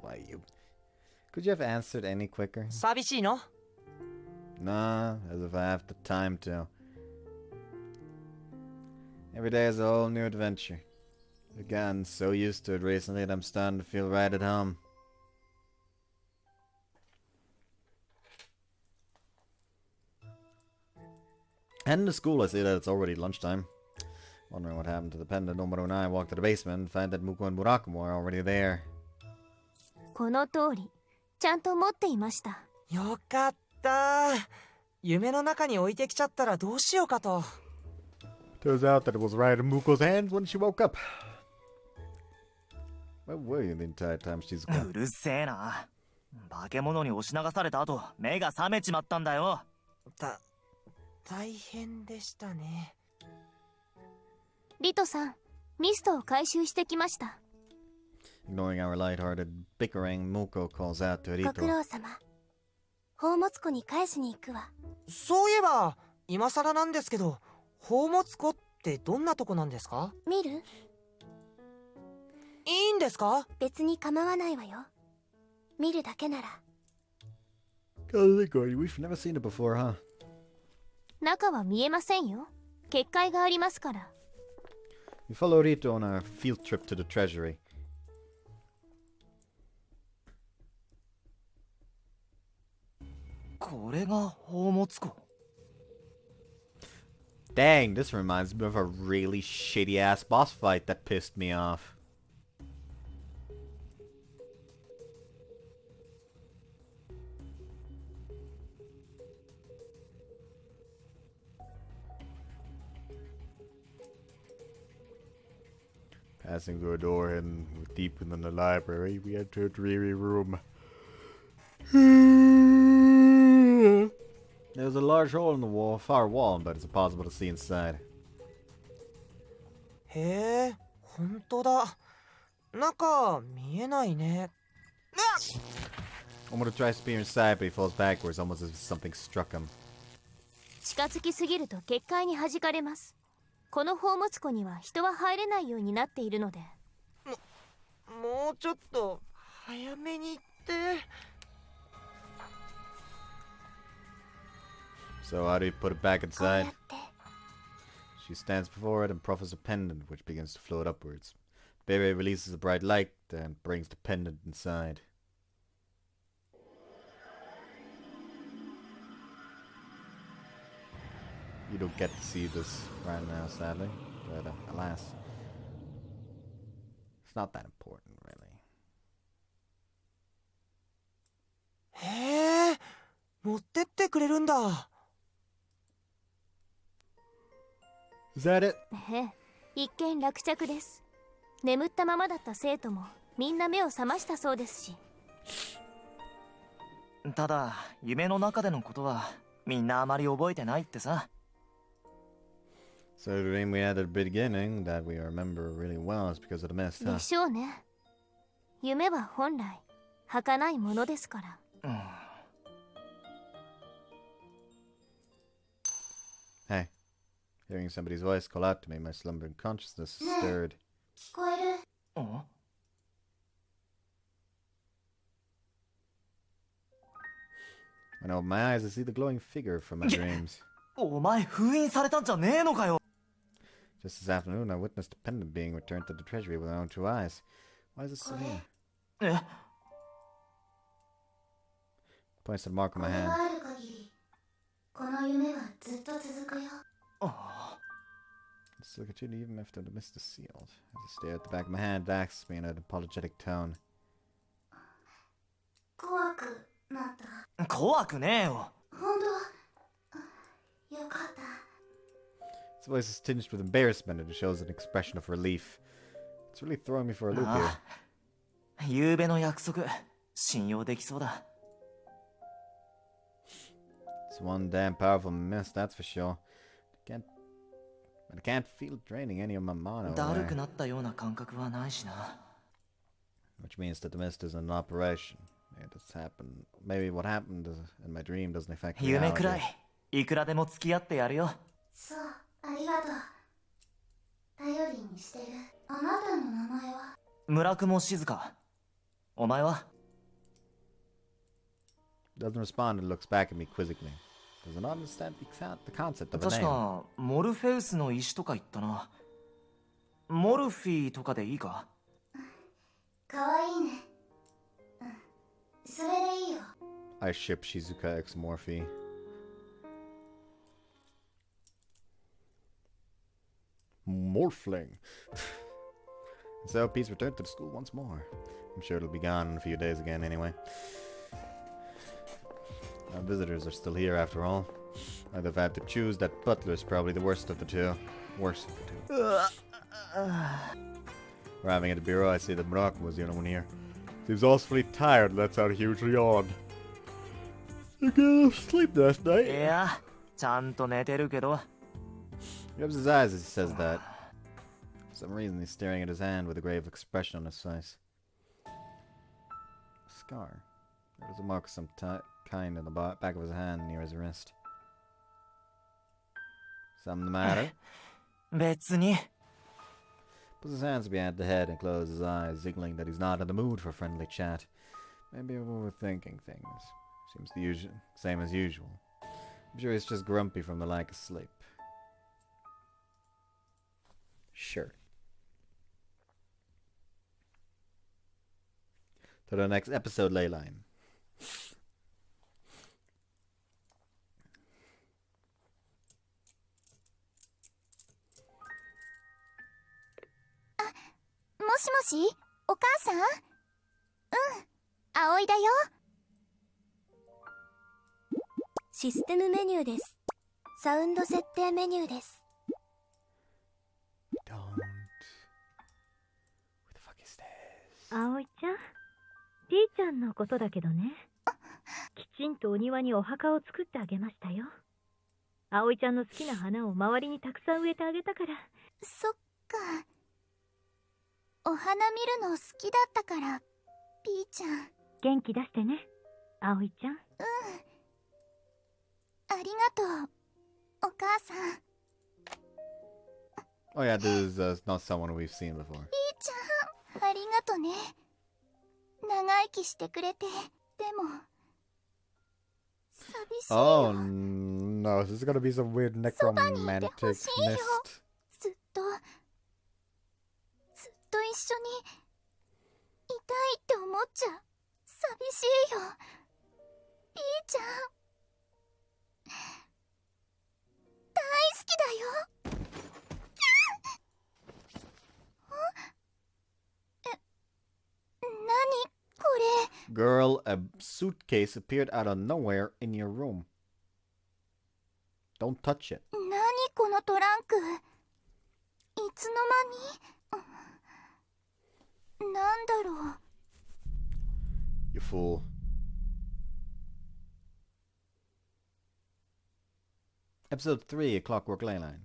Why, you... Could you have answered any quicker? 寂しいの？ Nah, as if I have the time to. Every day is a whole new adventure. I've gotten so used to it recently that I'm starting to feel right at home. Heading to school, I see that it's already lunchtime. Wondering what happened to the pendant, Omaru and I walked to the basement and find that Muko and Murakumo are already there. この通り、ちゃんと持っていました。よかった。夢の中に置いてきちゃったらどうしようかと。 Turns out that it was right in Muko's hands when she woke up. Where were you the entire time, Shizuka? うるせえな。化け物に押し流された後、目が覚めちまったんだよ。大変でしたね。リトさん、ミストを回収してきました。Ignoring our light-hearted bickering, Muko calls out to ご苦 Rito. 労様。宝物庫に返しに行くわ。そういえば、今更なんですけど、宝物庫ってどんなとこなんですか？見る？いいんですか？別に構わないわよ。見るだけなら。 We've never seen it before, huh? 中は見えませんよ。結界がありますから。We follow Rito on our field trip to the treasury. これが宝物庫。 Dang, this reminds me of a really shitty-ass boss fight that pissed me off. Passing through a door hidden deep within the library, we enter a dreary room. There's a large hole in the far wall, but it's impossible to see inside. へえ、本当だ。中見えないね。Omoto tries to peer inside, but he falls backwards, almost as if something struck him. 近づきすぎると結界に弾かれます。この宝物庫には人は入れないようになっているので。もうちょっと早めに行って。So how do you put it back こう inside? やって。 She stands before it and proffers a pendant, which begins to float upwards. Bebe releases a bright light and brings the pendant inside. You don't get to see this right now, sadly, but alas. It's not that important, really. 持ってってくれるんだ。Is that it? ええ、一見落着です。眠ったままだった生徒もみんな目を覚ましたそうですし。ただ夢の中でのことはみんなあまり覚えてないってさ。 So the dream we had at the beginning that we remember really well is because of the mist, で huh? しょうね。夢は本来儚いものですから。Hey, hearing somebody's voice call out to me, my slumbering consciousness is stirred. 聞こえる？ When I open my eyes, I see the glowing figure from my dreams. お前封印されたんじゃねえのかよ。 Just this afternoon, I witnessed a pendant being returned to the treasury with my own two eyes. Why is it still here? え Points to the mark on こ my れが hand. ある限りこの夢はずっと続くよ。 It's still continued even after the mist is sealed. As I stare at the back of my hand, it asks me in an apologetic tone. 怖くなった？怖くねえよ。本当？よかった。 Its voice is tinged with embarrassment and it shows an expression of relief. It's really throwing me for a loop here. ああ、夕べの約束信用できそうだ。 It's one damn powerful mist, that's for sure. I can't feel it draining any of my mana だる away. くなったような感覚はないしな。 Which means that the mist isn't an operation. Maybe what happened in my dream doesn't affect 夢く reality. らいいくらでも付き合ってやるよ。そう、ありがとう。頼りにしてる。あなたの名前は？村雲静香。お前は？ Doesn't respond and looks back at me quizzically. Doesn't understand the concept of a 確 name. かモルフェウスの石とか言ったな。モルフィーとかでいいか？かわいいね。うん、それでいいよ。 I ship Shizuka X Morphe. Morphling. So Pete's returned to the school once more. I'm sure it'll be gone in a few days again anyway. Our visitors are still here after all. I'd have had to choose that butler's probably the worst of the two. Worst of the two. Arriving at the bureau, I see that Muraku was the only one here. Seems awfully tired, lets out a huge yawn. You get enough sleep last い night? や、ちゃんと寝てるけど。 He rubs his eyes as he says that. For some reason, he's staring at his hand with a grave expression on his face. A scar. There was a mark of some kind in the back of his hand near his wrist. Something the matter? 別に。 Puts his hands behind the head and closes his eyes, signaling that he's not in the mood for friendly chat. Maybe I'm overthinking things. Seems the usual, same as usual. I'm sure he's just grumpy from the lack of sleep. Sure. To the next episode, Ley-Line. もしもし、お母さん？うん、葵だよ。システムメニューです。サウンド設定メニューです。Don't. Who the fuck is this? 葵ちゃん、T ちゃんのことだけどね。きちんとお庭にお墓を作ってあげましたよ。葵ちゃんの好きな花を周りにたくさん植えてあげたから。そっか。お花見るの好きだったから、P ちゃん。元気出してね、葵ちゃん。ありがとう、お母さん。 Oh yeah, this is not someone we've seen before. P ちゃん、ありがとね。長生きしてくれて。でも、寂しいよ。 Oh no, this is gonna be some weird necromantic mist. ずっと一緒にいたいって思っちゃ寂しいよ。P ちゃん大好きだよ。何これ。Girl, a suitcase appeared out of nowhere in your room. Don't touch it. 何このトランク。いつの間に。なんだろう。You fool. Episode 3 of Clockwork Ley-Line.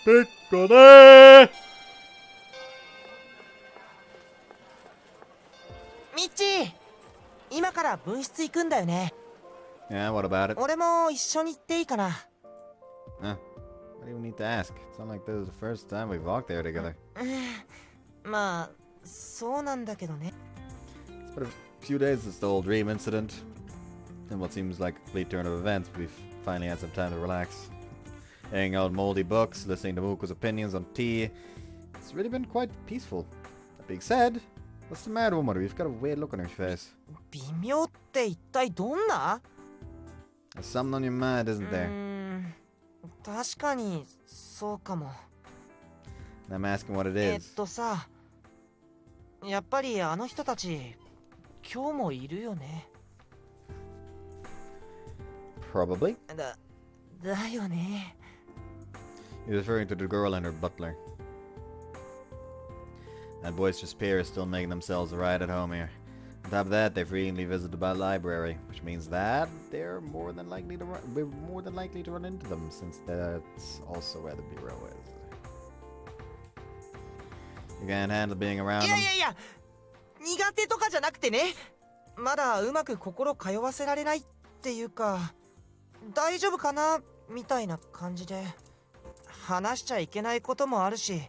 Piccole! ミッチー、今から分室行くんだよね。 Yeah, what about it? 俺も一緒に行っていいかな。What do you need to ask? It's not like this is the first time we've walked there together. まあ、そうなんだけどね。 It's been a few days since the whole dream incident. And what seems like a complete turn of events, we've finally had some time to relax. Hanging out moldy books, listening to Muko's opinions on tea. It's really been quite peaceful. That being said, what's the matter, Umaru? You've got a weird look on your face. 微妙って一体どんな？ There's something on your mind, isn't there? 確かにそうかも。 And I'm asking what it is. さ、やっぱりあの人たち今日もいるよね。 Probably. だよね。 You're referring to the girl and her butler. That boisterous pair is still making themselves right at home here. On top of that, they've recently visited the library, which means that we're more than likely to run into them, since that's also where the bureau is. You can't handle being around them. いや、苦手とかじゃなくてね。まだうまく心通わせられないっていうか、大丈夫かなみたいな感じで。話しちゃいけないこともあるし、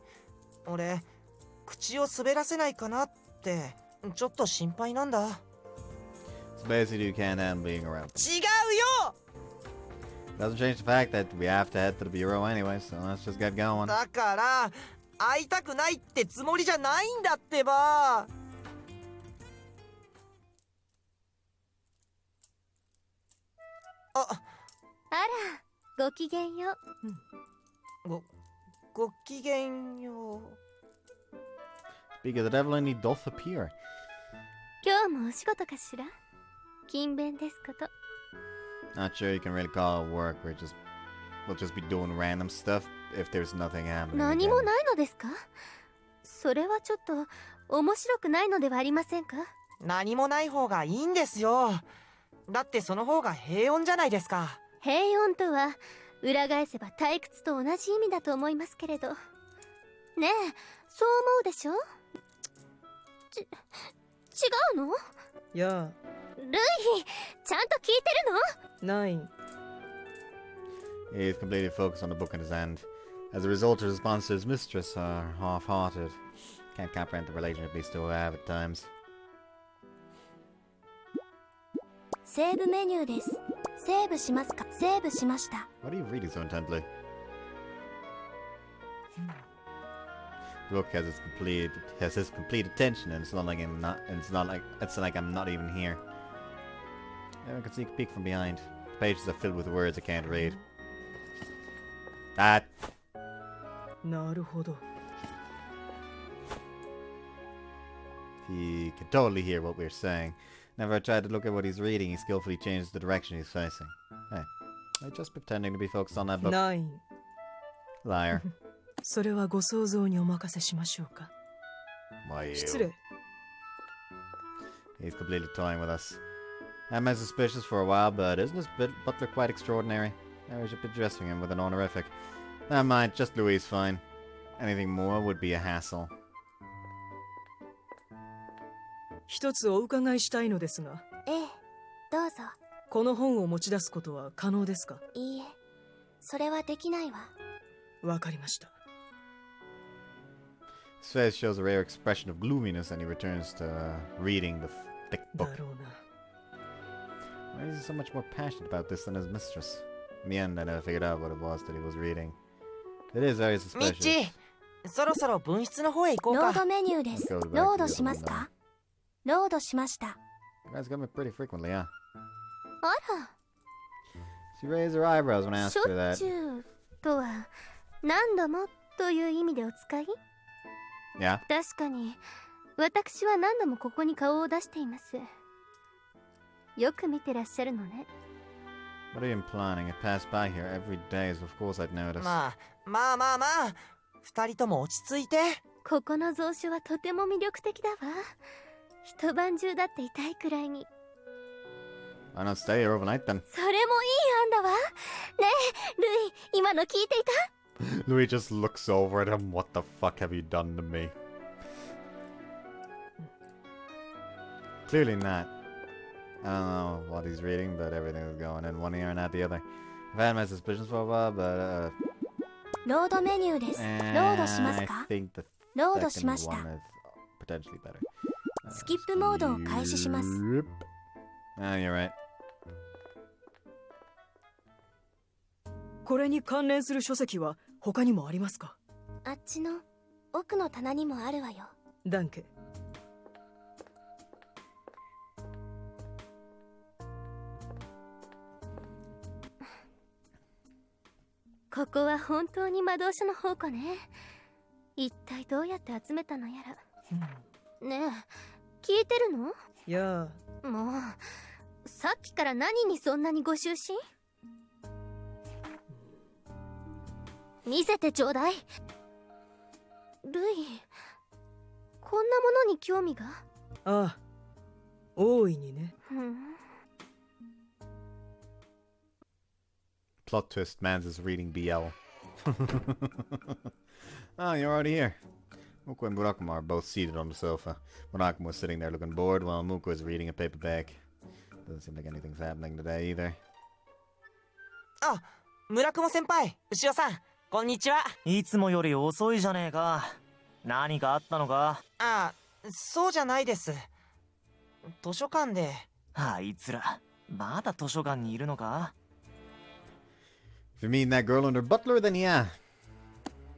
俺口を滑らせないかなってちょっと心配なんだ。 So basically, you can't handle being around them. 違うよ。 Doesn't change the fact that we have to head to the bureau anyway, so let's just get going. だから会いたくないってつもりじゃないんだってば。あら、ごきげんよう。ごきげんよう。 Speak of the devil, and he doth appear. 今日もお仕事かしら。勤勉ですこと。 Not sure you can really call it work. We'll just be doing random stuff if there's nothing happening. 何もないのですか？それはちょっと面白くないのではありませんか？何もない方がいいんですよ。だってその方が平穏じゃないですか。平穏とは裏返せば退屈と同じ意味だと思いますけれど。ねえ、そう思うでしょ？違うの？いや、ルイ、ちゃんと聞いてるの？ない。 He's completely focused on the book in his hand. As a result, his response to his mistress are half-hearted. Can't comprehend the relationship these two have at times. セーブメニューです。セーブしますか？セーブしました。 What are you reading so intently? The book has his complete attention, and it's not like I'm not even here. Everyone can sneak a peek from behind. The pages are filled with words I can't read. Ah, なるほど。 he can totally hear what we're saying. Whenever I try to look at what he's reading, he skillfully changes the direction he's facing. Hey, I'm just pretending to be focused on that book. ない。 Liar. それはご想像にお任せしましょうか。 Why you? 失礼。 He's completely toying with us. I'm as suspicious for a while, but isn't this butler quite extraordinary? I should be dressing him with an honorific. Never mind, just Louis fine. Anything more would be a hassle. 一つお伺いしたいのですが。ええ、どうぞ。この本を持ち出すことは可能ですか？いいえ、それはできないわ。わかりました。 His face shows a rare expression of gloominess, and he returns to reading the thick だ book. ろうな。 Why is he so much more passionate about this than his mistress? In the end, I never figured out what it was that he was reading. It is very ミッチ suspicious. ー、そろそろ分室の方へ行こうか。ロードメニューです。ロードしますか？ロードしました。 You guys come here pretty frequently, huh? あら、 She raised her eyebrows when I し asked ょ her っちゅ that. うとは何度もという意味でお使い？ Yeah. 確かに私は何度もここに顔を出しています。よく見てらっしゃるのね。 What are you implying? I pass by here every day, so of course I'd notice. まあ二人とも落ち着いて。ここの蔵書はとても魅力的だわ。一晩中だっていたいくらいに。 Why not stay here overnight then? それもいい案だわ。ねえルイ、今の聞いていた？ Louis just looks over at him. What the fuck have you done to me? Clearly not. I don't know what he's reading, but everything is going in one ear and out the other. I've had my suspicions for a while, but ロードメニューです。ロードします I か？ think the ロードしま second した。 one is potentially better. スキップモードを開始します。 Yep. Ah, you're right. これに関連する書籍は他にもありますか？あっちの奥の棚にもあるわよ。ダンケ。ここは本当に魔導書の宝庫ね。一体どうやって集めたのやら。ねえ、聞いてるの？いやもうさっきから何にそんなにご執心？見せてちょうだい。ルイ、こんなものに興味が？ああ、大いにね。Plot twist, Mans is reading BL. Oh, you're already here. Muko and Murakuma are both seated on the sofa. Murakuma was sitting there looking bored while Muko is reading a paperback. Doesn't seem like anything's happening today either. あ、村雲先輩、牛尾さん、こんにちは。いつもより遅いじゃねえか。何かあったのか？あ、そうじゃないです。図書館で。あいつら、まだ図書館にいるのか？ If you're meeting that girl and her butler, then yeah.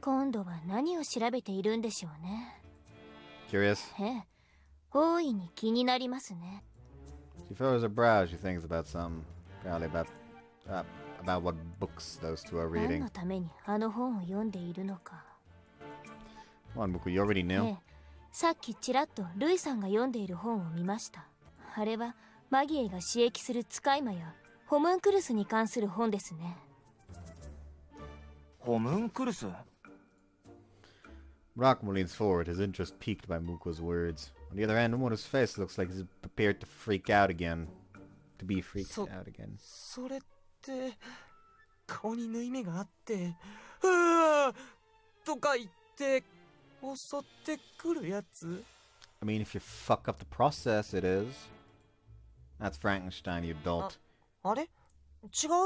今度は何を調べているんでしょうね。 Curious? ええ、大いに気になりますね。 She furrows her brow. She thinks about something. Probably about what books those two are 何 reading. のためにあの本を読んでいるのか。 Come on, Muko, you already え knew. え、さっきちらっとルイさんが読んでいる本を見ました。あれはマギエが刺激する使い魔やホムンクルスに関する本ですね。ホムンクルス？ Murakuma leans forward, his interest piqued by Muko's words. On the other hand, Umoto's face looks like he's prepared to freak out again. To be freaked out again. それって顔に縫い目があって、うわとか言って襲ってくるやつ。 I mean, if you fuck up the process, it is. That's Frankenstein, you dolt. あれ？違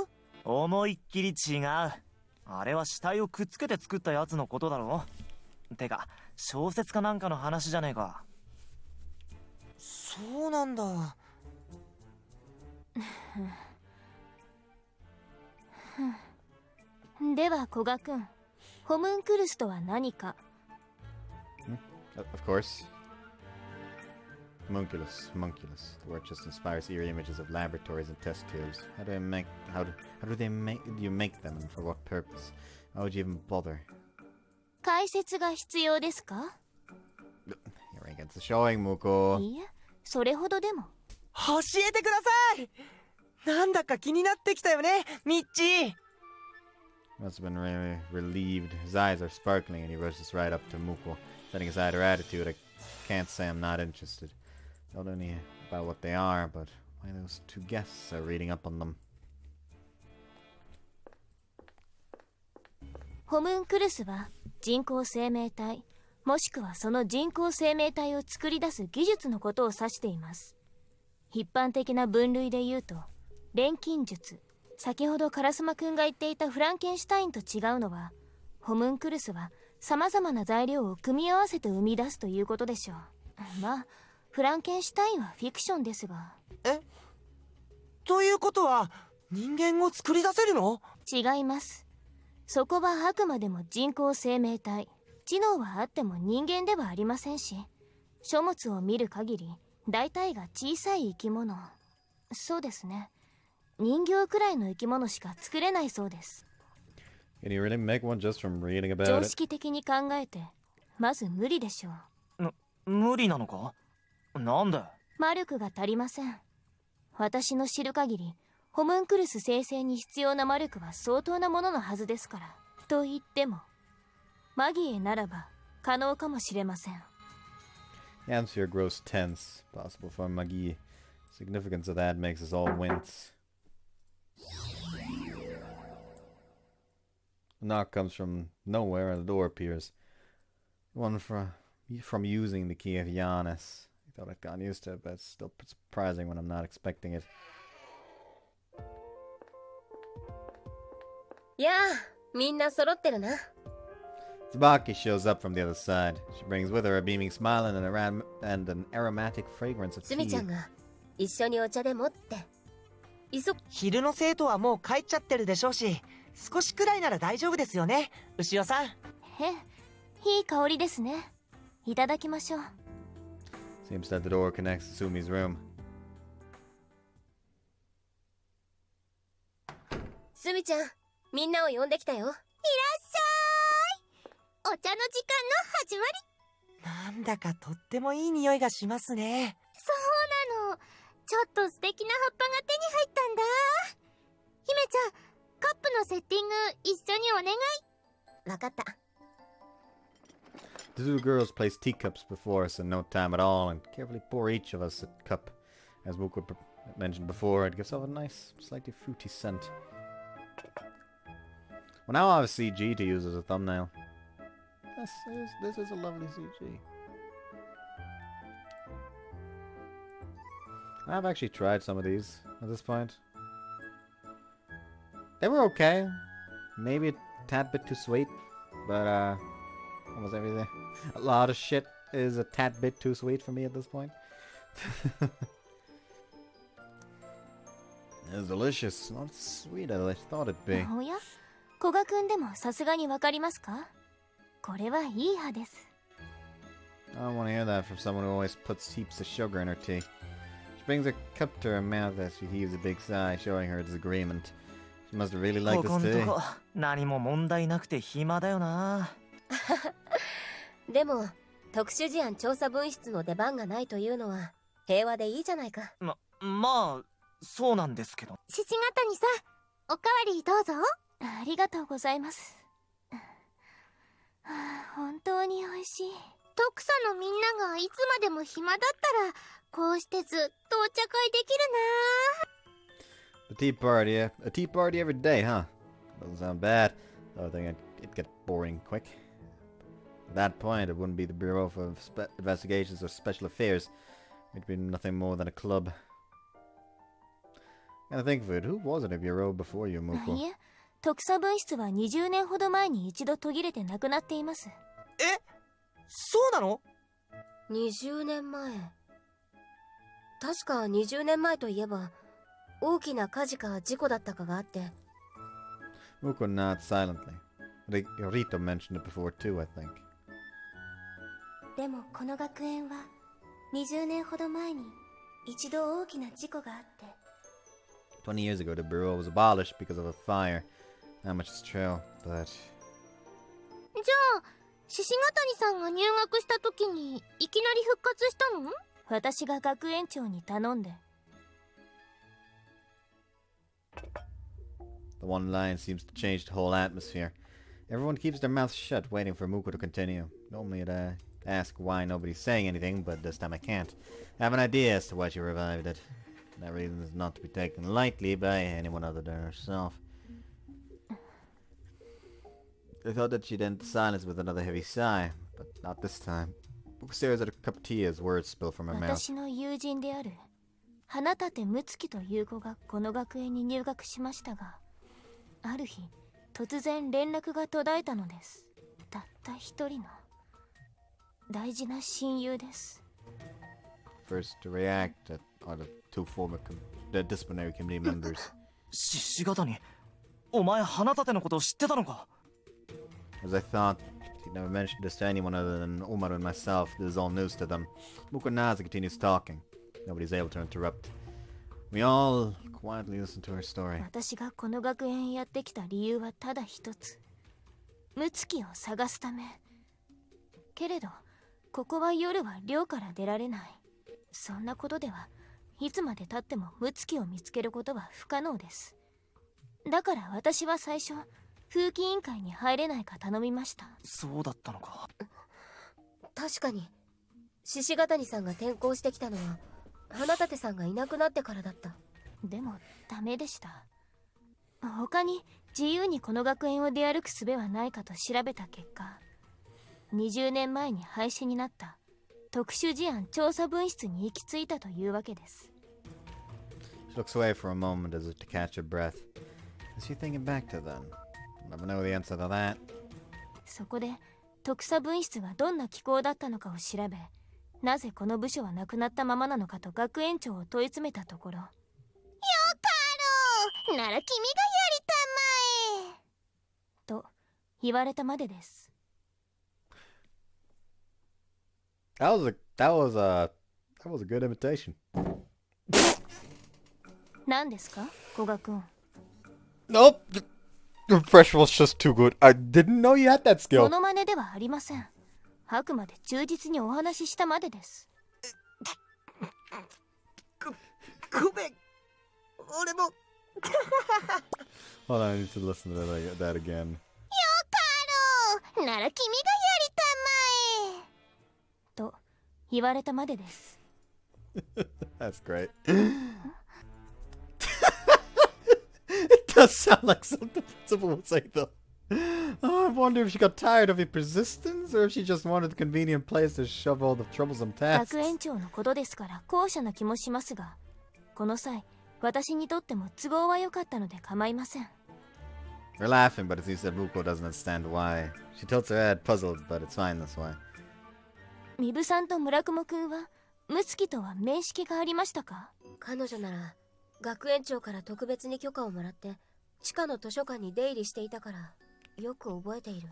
う？思いっきり違う。あれは死体をくっつけて作ったやつのことだろ。てか、小説かなんかの話じゃねえか。そうなんだ。では古賀君、ホムンクルスとは何か？ Of course. Homunculus. The word just inspires eerie images of laboratories and test tubes. How do you make them and for what purpose? Why would you even bother? 解説が必要ですか？ Here against the showing, Muko. いいえ、それほどでも。教えてください。なんだか気になってきたよね、ミッチー。 Must have been really relieved. His eyes are sparkling and he rushes right up to Muko. Setting aside her attitude, I can't say I'm not interested. Not only about what they are, but why those two guests are reading up on them. ホムンクルスは人工生命体、もしくはその人工生命体を作り出す技術のことを指しています。一般的な分類で言うと、錬金術、先ほど烏丸くんが言っていたフランケンシュタインと違うのは、ホムンクルスは様々な材料を組み合わせて生み出すということでしょう。まあ、フランケンシュタインはフィクションですが。え？ということは、人間を作り出せるの？違います。そこはあくまでも人工生命体。知能はあっても人間ではありませんし、書物を見る限り、大体が小さい生き物。そうですね。人形くらいの生き物しか作れないそうです。Can you really make one just from reading about 常 it? 識的に考えてまず無理でしょう。無理なのか？なんで？魔力が足りません。私の知る限りホムンクルス生成に必要な魔力は相当なもののはずですから。と言ってもマギエならば可能かもしれません。 The atmosphere grows tense, possible for Magi. Significance of that makes us all wince. A knock comes from nowhere and a door appears. One from using the key of Giannis. I thought I'd gotten used to it, but it's still surprising when I'm not expecting it. やあ、みんな揃ってるな。 Tsubaki shows up from the other side. She brings with her a beaming smile and an aromatic fragrance of すみち tea. ゃんが一緒にお茶でもって。昼の生徒はもう帰っちゃってるでしょうし、少しくらいなら大丈夫ですよね、牛尾さん。へ、いい香りですね。いただきましょう。 Seems that the door connects to Sumi's room. すみちゃん、みんなを呼んできたよ。いらっしゃい。お茶の時間の始まり。なんだかとってもいい匂いがしますね。そうなの。ちょっと素敵な葉っぱが手に入ったんだ。姫ちゃん、カップのセッティング一緒にお願い。わかった。The two girls place teacups before us in no time at all and carefully pour each of us a cup. As Muko mentioned before, it gives off a nice, slightly fruity scent. Well, now I have a CG to use as a thumbnail. This is a lovely CG. I've actually tried some of these at this point. They were okay. Maybe a tad bit too sweet, but almost everything. A lot of shit is a tad bit too sweet for me at this point. It's delicious. Not as sweet as I thought it'd be. おや、古賀くんでもさすがにわかりますか？これはいい葉です。 I don't want to hear that from someone who always puts heaps of sugar in her tea. She brings her cup to her mouth as she heaves a big sigh, showing her disagreement. She must really like こ this こん tea. とこ何も問題なくて暇だよな。でも、特殊事案調査分室の出番がないというのは平和でいいじゃないか。まあそうなんですけど。獅子型にさ、おかわりどうぞ。ありがとうございます。本当に美味しい。徳佐のみんながいつまでも暇だったら、こうしてずっとお茶会できるな。 A tea party every day, huh? Doesn't sound bad. I think it'd get boring quick. At that point, it wouldn't be the Bureau for Investigations or Special Affairs. It'd be nothing more than a club. Gotta think of it. Who was in a bureau before you, Muko? いえ、特佐分室は20年ほど前に一度途切れてなくなっています。え、そうなの20年前。確か20年前といえば、大きな火事か事故だったかがあって。Muko nods silently. Rito mentioned it before too, I think. でもこの学園は20年ほど前に一度大きな事故があって。20 years ago, the bureau was abolished because of a fire. Not much is true, but... じゃあ、獅子ヶ谷さんが入学した時にいきなり復活したの？私が学園長に頼んで。The one line seems to change the whole atmosphere. Everyone keeps their mouths shut, waiting for Muko to continue. Normally I'd ask why nobody's saying anything, but this time I can't. I have an idea as to why she revived it. That reason is not to be taken lightly by anyone other than herself. I thought that she'd end the silence with another heavy sigh, but not this time. Muko stares at her cup of tea as words spill from her mouth. 私の友人である花立睦月という子がこの学園に入学しましたが、ある日突然連絡が途絶えたのです。たった一人の大事な親友です。 First to react are the two former disciplinary committee members. 獅子型にお前花立のこと知ってたのか？ As I thought, she'd never mentioned this to anyone other than Umaru and myself. This is all news to them. Muko nods and continues talking. Nobody's able to interrupt. We all quietly listen to her story. 私がこの学園へやってきた理由はただ一つ。ムツキを探すため。けれどここは夜は寮から出られない。そんなことではいつまで経ってもムツキを見つけることは不可能です。だから私は最初風紀委員会に入れないか頼みました。そうだったのか。確かに獅子ヶ谷さんが転校してきたのは花立さんがいなくなってからだった。でもダメでした。他に自由にこの学園を出歩く術はないかと調べた結果、20年前に廃止になった特殊事案調査分室に行き着いたというわけです。 She looks away for a moment as if to catch her breath. Is she thinking back to them? I'll never know the answer to that. そこで特査分室がどんな機構だったのかを調べ、なぜこの部署はなくなったままなのかと学園長を問い詰めたところ、よかろうなら君がやりたまえと言われたまでです。That was a good imitation. 何ですか、古賀君。 Nope. Your impression was just too good. I didn't know you had that モ skill. ノマネではありません。あくまで忠実にお話ししたまでです。ごめん。俺も。Hold on, I need to listen to that again. よかろうなら君がやりたまえと言われたまでです。That's great. It does sound like something Principal would say, though. Oh, I wonder if she got tired of your persistence, or if she just wanted a convenient place to shove all the troublesome tasks. 学園長のことですから後者な気もしますが、この際私にとっても都合は良かったので構いません。 They're laughing, but it seems that Ruko doesn't understand why. She tilts her head, puzzled, but it's fine this way. ミブさんと村雲くんはムツキとは面識がありましたか？彼女なら学園長から特別に許可をもらって地下の図書館に出入りしていたからよく覚えている。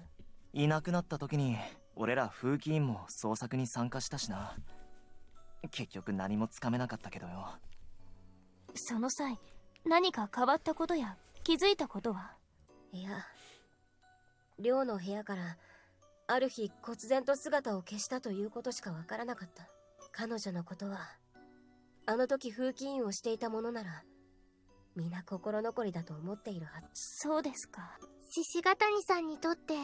いなくなった時に俺ら風紀委員も捜索に参加したしな。結局何もつかめなかったけどよ。その際何か変わったことや気づいたことは？いや、寮の部屋からある日忽然と姿を消したということしかわからなかった。彼女のことはあの時風紀委員をしていたものなら皆心残りだと思っているはず。そうですか。獅子ヶ谷さんにとって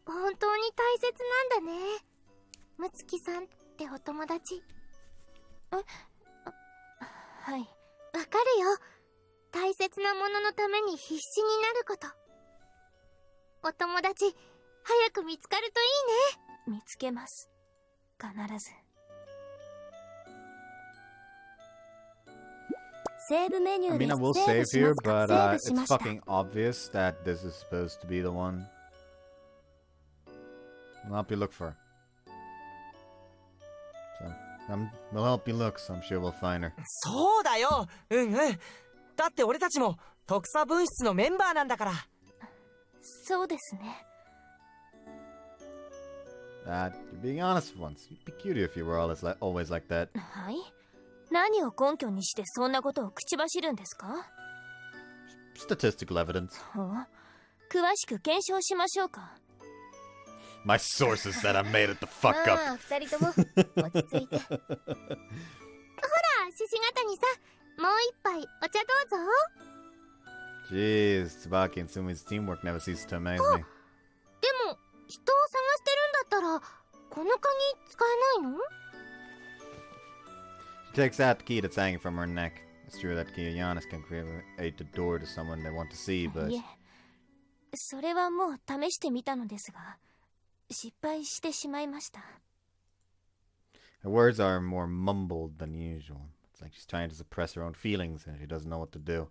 本当に大切なんだね。むつきさんってお友達。はい。わかるよ。大切なもののために必死になること。お友達早く見つかるといいね。見つけます。必ず。セーブメニュ I ーで mean, I will セー save ブし here, ますか？ but セーブ it's しました。 fucking obvious that this is supposed to be the one. I'll help you look for her. So, we'll help you look, so I'm sure we'll find her. そうだよ。うんうん。だって俺たちも特査分室のメンバーなんだから。そうですね。You're being honest for once. You'd be cuter if you were always like that. はい。何を根拠にしてそんなことを口走るんですか？ Statistical evidence. 詳しく検証しましょうか。My sources said I made it the fuck ま up. あ、二人とも落ち着いて。ほら、獅子ヶ谷さん、もう一杯お茶どうぞ。Jeez, Tsubaki and Sumi's teamwork never ceases to amaze me. でも、人を探してるんだったら、この鍵使えないの？ She takes out the key that's hanging from her neck. It's true that key Giannis can create the door to someone they want to see, but... いえ、それはもう試してみたのですが、失敗してしまいました。Her words are more mumbled than usual. It's like she's trying to suppress her own feelings and she doesn't know what to do.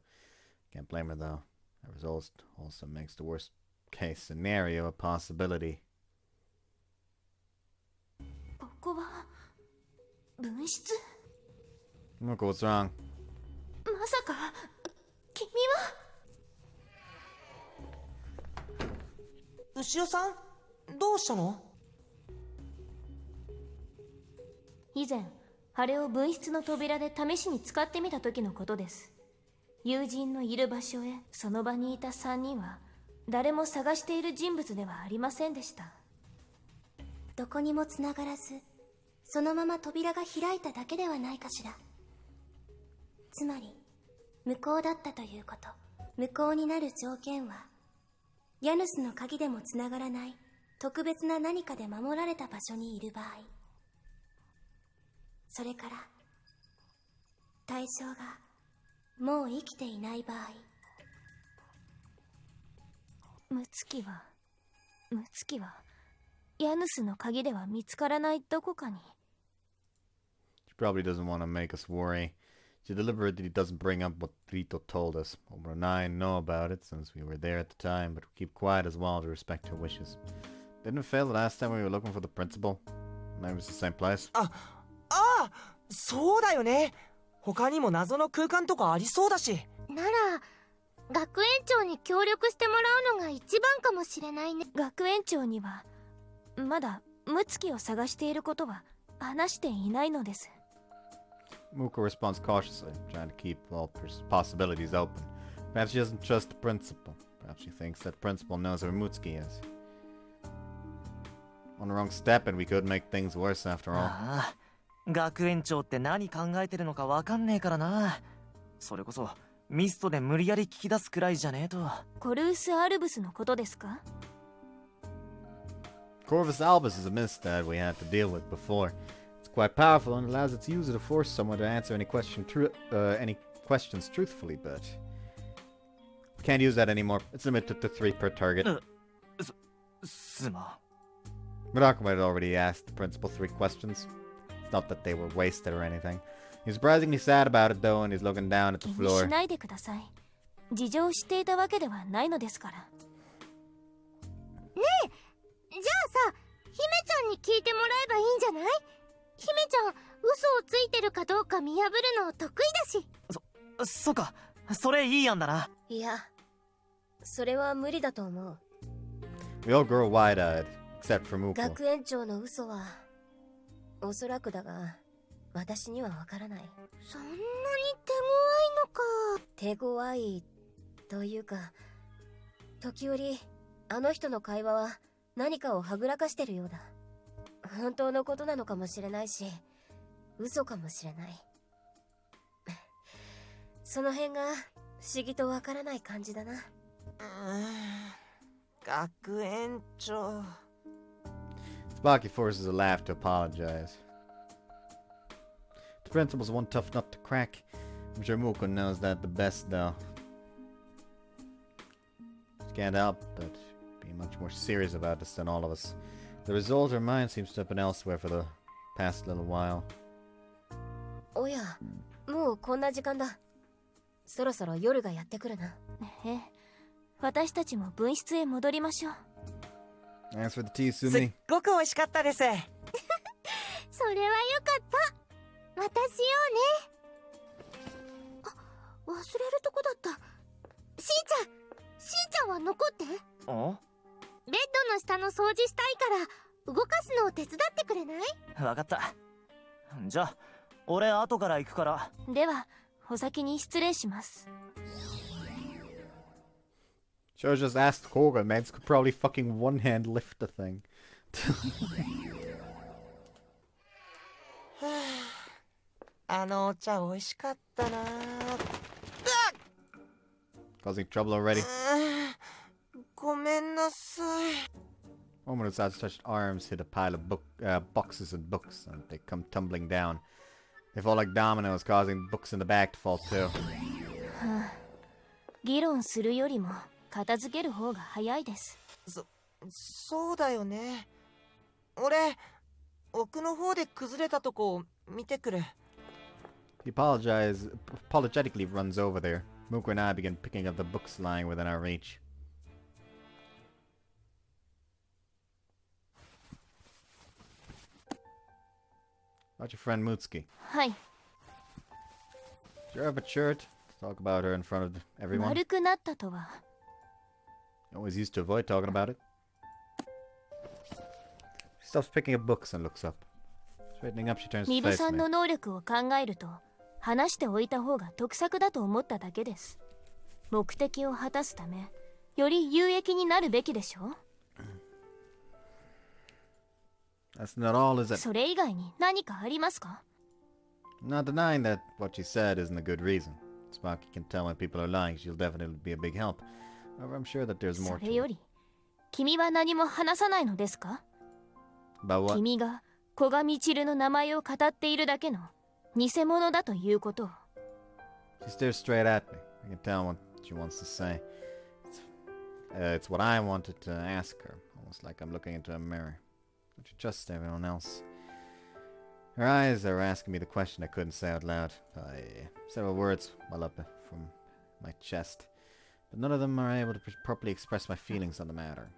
Can't blame her though. Her result also makes the worst case scenario a possibility. ここは分室？ Look, what's wrong? まさか君は？牛尾さん、どうしたの？以前あれを分室の扉で試しに使ってみた時のことです。友人のいる場所へその場にいた3人は誰も探している人物ではありませんでした。どこにもつながらず、そのまま扉が開いただけではないかしら。つまり無効だったということ。無効になる条件は、ヤヌスの鍵でもつながらない特別な何かで守られた場所にいる場合、それから対象がもう生きていない場合。ムツキはヤヌスの鍵では見つからないどこかに。 She probably doesn't want to make us worry. She deliberately doesn't bring up what Rito told us. Omar and I know about it since we were there at the time, but we keep quiet as well to respect her wishes. Didn't it fail the last time we were looking for the principal? Maybe it's the same place. そうだよね。他にも謎の空間とかありそうだし。なら学園長に協力してもらうのが一番かもしれないね。学園長にはまだムツキを探していることは話していないのです。Muko responds cautiously, trying to keep all possibilities open. Perhaps she doesn't trust the principal. Perhaps she thinks that principal knows where Mutsuki is. On the wrong step and we could make things worse after all. ああ、学園長って何考えてるのかわかんねえからな。それこそミストで無理やり聞き出すくらいじゃねえと。コルース・アルブスのことですか？ Corvus Albus is a mist that we had to deal with before. It's quite powerful and allows its user to force someone to answer any questions truthfully, but we can't use that anymore. It's limited to 3 per target. すまん。Murako had already asked the principal 3 questions. It's not that they were wasted or anything. He's surprisingly sad about it though, and he's looking down at the 気に floor. しないでください。事情を知っていたわけではないのですから。ねえ、じゃあさ、姫ちゃんに聞いてもらえばいいんじゃない？姫ちゃん、嘘をついてるかどうか見破るの得意だし。そっか、それいい案だな。いや、それは無理だと思う。 We all grow wide-eyed, except for Muko. 学園長の嘘はおそらくだが私にはわからない。そんなに手強いのか。手強いというか、時折あの人の会話は何かをはぐらかしてるようだ。本当のことなのかもしれないし、嘘かもしれない。その辺が不思議とわからない感じだな。学園長。Sparky forces a laugh to apologize. The principal's one tough nut to crack. I'm sure Muko knows that the best, though. She can't help but be much more serious about this than all of us. The result, her mind seems to have been elsewhere for the past little while. おや、もうこんな時間だ。そろそろ夜がやってくるな。ええ、私たちも分室へ戻りましょう。As for the tea, すっ Sumi. ごく美味しかったです。それはよかった。またしようね。あ、忘れるとこだった。しーちゃんは残って。ベッドの下の掃除したいから動かすのを手伝ってくれない？わかった。じゃあ俺後から行くから。ではお先に失礼します。 Should've just asked Koga, man. Could probably fucking one-hand lift the thing. あのお茶美味しかったな。Causing trouble already. ごめんなさい。 Moment its outstretched arms hit a pile of boxes and books, and they come tumbling down. They fall like dominoes, causing books in the back to fall too. 議論するよりも片付ける方が早いです。そうだよね。俺、奥の方で崩れたとこ見てくる。He apologetically runs over there. Muko and I begin picking up the books lying within our reach. About your friend Mutsuki. はい。 Sure have matured to talk about her in front of everyone. 悪くなったとは。Always used to avoid talking about it. She stops picking up books and looks up. Straightening up, she turns to ミブ face さん me. の能力を考えると話しておいた方が得策だと思っただけです。目的を果たすためより有益になるべきでしょ。 That's not all, is it? それ以外に何かありますか？ I'm not denying that what you said isn't a good reason. Sparky can tell when people are lying. She'll definitely be a big help. However, I'm sure that there's そ more れ to よ it. り君は何も話さないのですか？ About what? 君が古賀みちるの名前を語っているだけの偽物だということを。 She stares straight at me. I can tell what she wants to say. It's what I wanted to ask her. Almost like I'm looking into a mirror. Don't you trust everyone else? Her eyes are asking me the question I couldn't say out loud. Several words well up from my chest. But none of them are able to properly express my feelings on the matter.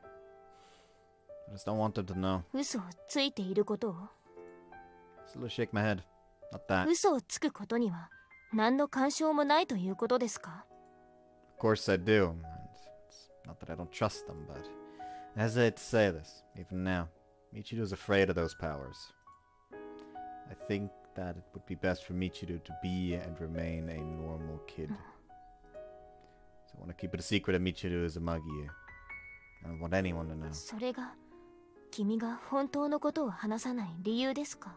I just don't want them to know. 嘘をついていることを。 Still shake my head. Not that. 嘘をつくことには何の干渉もないということですか？ Of course I do. And it's not that I don't trust them, but I hesitate to say this, even now. Michiru's afraid of those powers. I think that it would be best for Michiru to be and remain a normal kid. So I want to keep it a secret that Michiru is a Magi. I don't want anyone to know. それが君が本当のことを話さない理由ですか？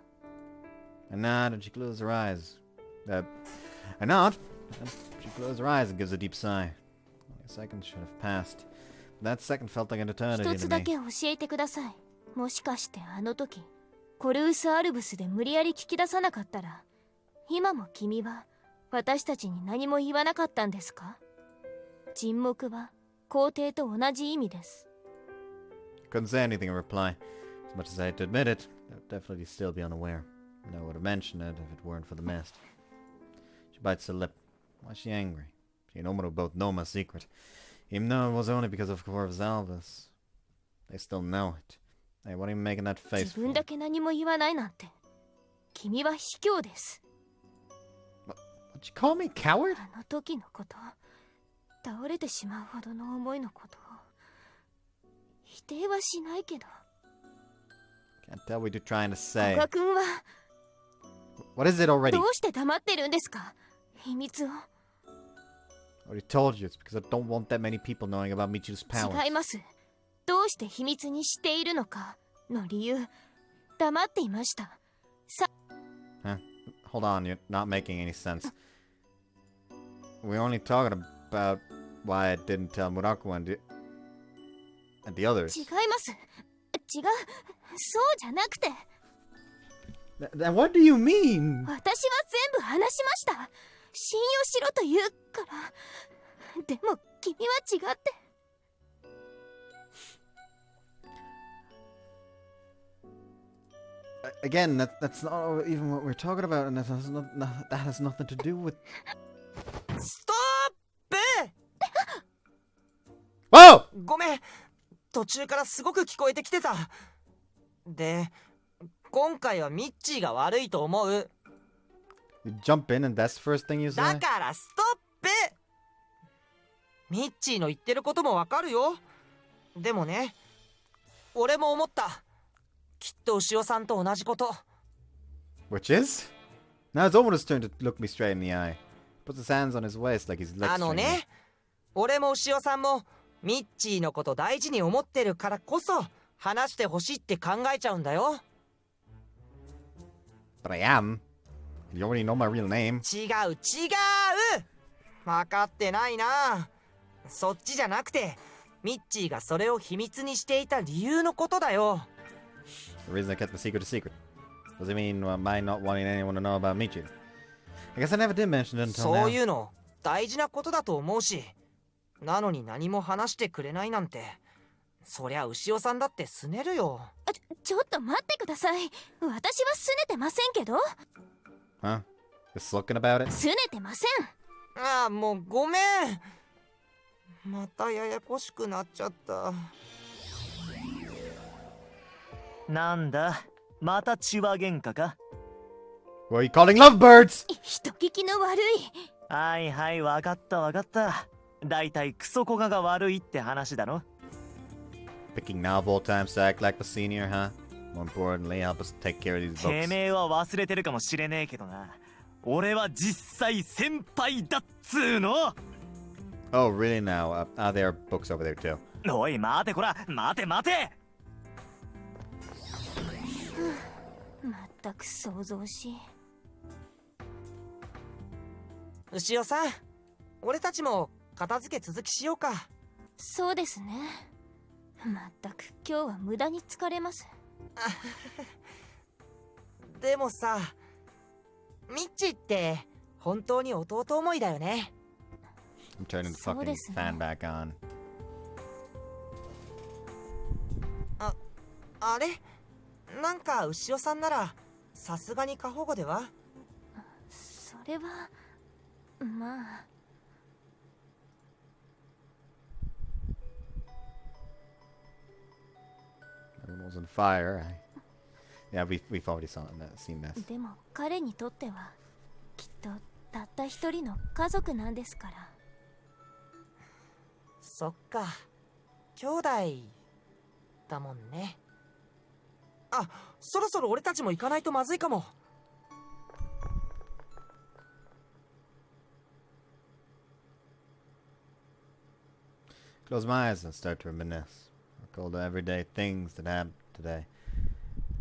I nod and she closes her eyes. I nod and she closes her eyes and gives a deep sigh. Only a second should have passed. That second felt like an 一 eternity つ to だ me. け教えてください。もしかしてあの時コルウス・アルブスで無理やり聞き出さなかったら、今も君は私たちに何も言わなかったんですか？沈黙は肯定と同じ意味です。 Couldn't say anything in reply. As much as I hate to admit it, I would definitely still be unaware. And I would have mentioned it if it weren't for the mist. She bites her lip. Why is she angry? She and Omaru both know my secret. Even though it was only because of Corvus Albus. They still know it. Hey, what are you making that face 自 for? 分だけ何も言わないなんて、君は卑怯です。 Would you call me coward? あの時のこと、倒れてしまうほどの思いのことを否定はしないけど、 Can't tell what you're trying to 古 say. 賀君は What is it already? どうして黙ってるんですか？秘密を。 I already told you it's because I don't want that many people knowing about Michiru's powers. 違います。どうして秘密にしているのかの理由、黙っていました。Huh? Hold on, you're not making any sense. We're only talking about why I didn't tell Muraku and the others. 違います。違う。そうじゃなくて。 Then what do you mean? 私は全部話しました。信用しろと言うから。でも君は違って。 Again, that's not even what we're talking about, and that has nothing to do with. ストップ Whoa! ごめん、途中からすごく聞こえてきてた。で、今回はミッチーが悪いと思う。 You jump in and that's the first thing you だ say? からストップ。ミッチーの言ってることもわかるよ。でもね、俺も思った。きっと牛尾さんと同じこと。 Which is? Now it's Omaru's turn to look me straight in the eye. Puts his hands on his waist like he's あ lecturing の me. ね、俺も牛尾さんもミッチーのこと大事に思ってるからこそ話してほしいって考えちゃうんだよ。 But I am. You already know my real name. 違う。分かってないな。そっちじゃなくて、ミッチーがそれを秘密にしていた理由のことだよ。 The reason I kept the secret a secret. Does it mean my not wanting anyone to know about Michiru? I guess I never did mention it until そう now. いうの大事なことだと思うし、なのに何も話してくれないなんて、そりゃ牛尾さんだって拗ねるよ。ちょっと待ってください。私は拗ねてませんけど。 Huh? Just looking about it? 拗ねてません。ああ、もうごめん。またややこしくなっちゃった。なんだ、また血は喧嘩か？ What are you calling lovebirds? 人聞きの悪い。はいはい、わかったわかった。だいたいクソコガが悪いって話だろ。 Picking now of all times to act like the senior, huh? More importantly, help us take care of these て books. めえは忘れてるかもしれねえけどな。俺は実際先輩だっつーの。Oh, really now? There are books over there too. おい待てこら、待て待て。まったく想像し。牛尾さん、俺たちも片付け続きしようか。そうですね。まったく今日は無駄に疲れます。でもさ、ミッチって本当に弟思いだよね。I'm turning the fucking fan back on. あれなんか牛尾さんならさすがに過保護では？それはまあ。Everyone was on fire. Yeah, we've already seen this. でも彼にとってはきっとたった一人の家族なんですから。そっか、兄弟だもんね。あ、そろそろ俺たちも行かないとまずいかも。Close my eyes and start to reminisce. Recall the everyday things that happened today.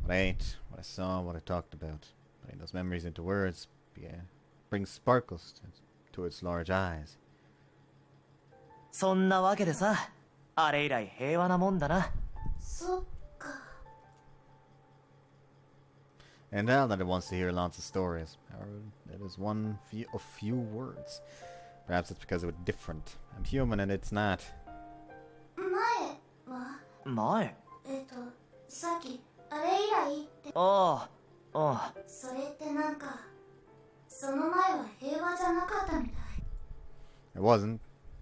What I ate, what I saw, what I talked about. Putting those memories into words, brings sparkles to its large eyes. そんなわけでさ、あれ以来平和なもんだな。そっか。And now that it wants to hear lots of stories. However, it is of few words. Perhaps it's because it was different. I'm human and it's not. 前？さっきあれ以来って。ああ。それってなんか、その前は平和じゃなかったみたい。It wasn't.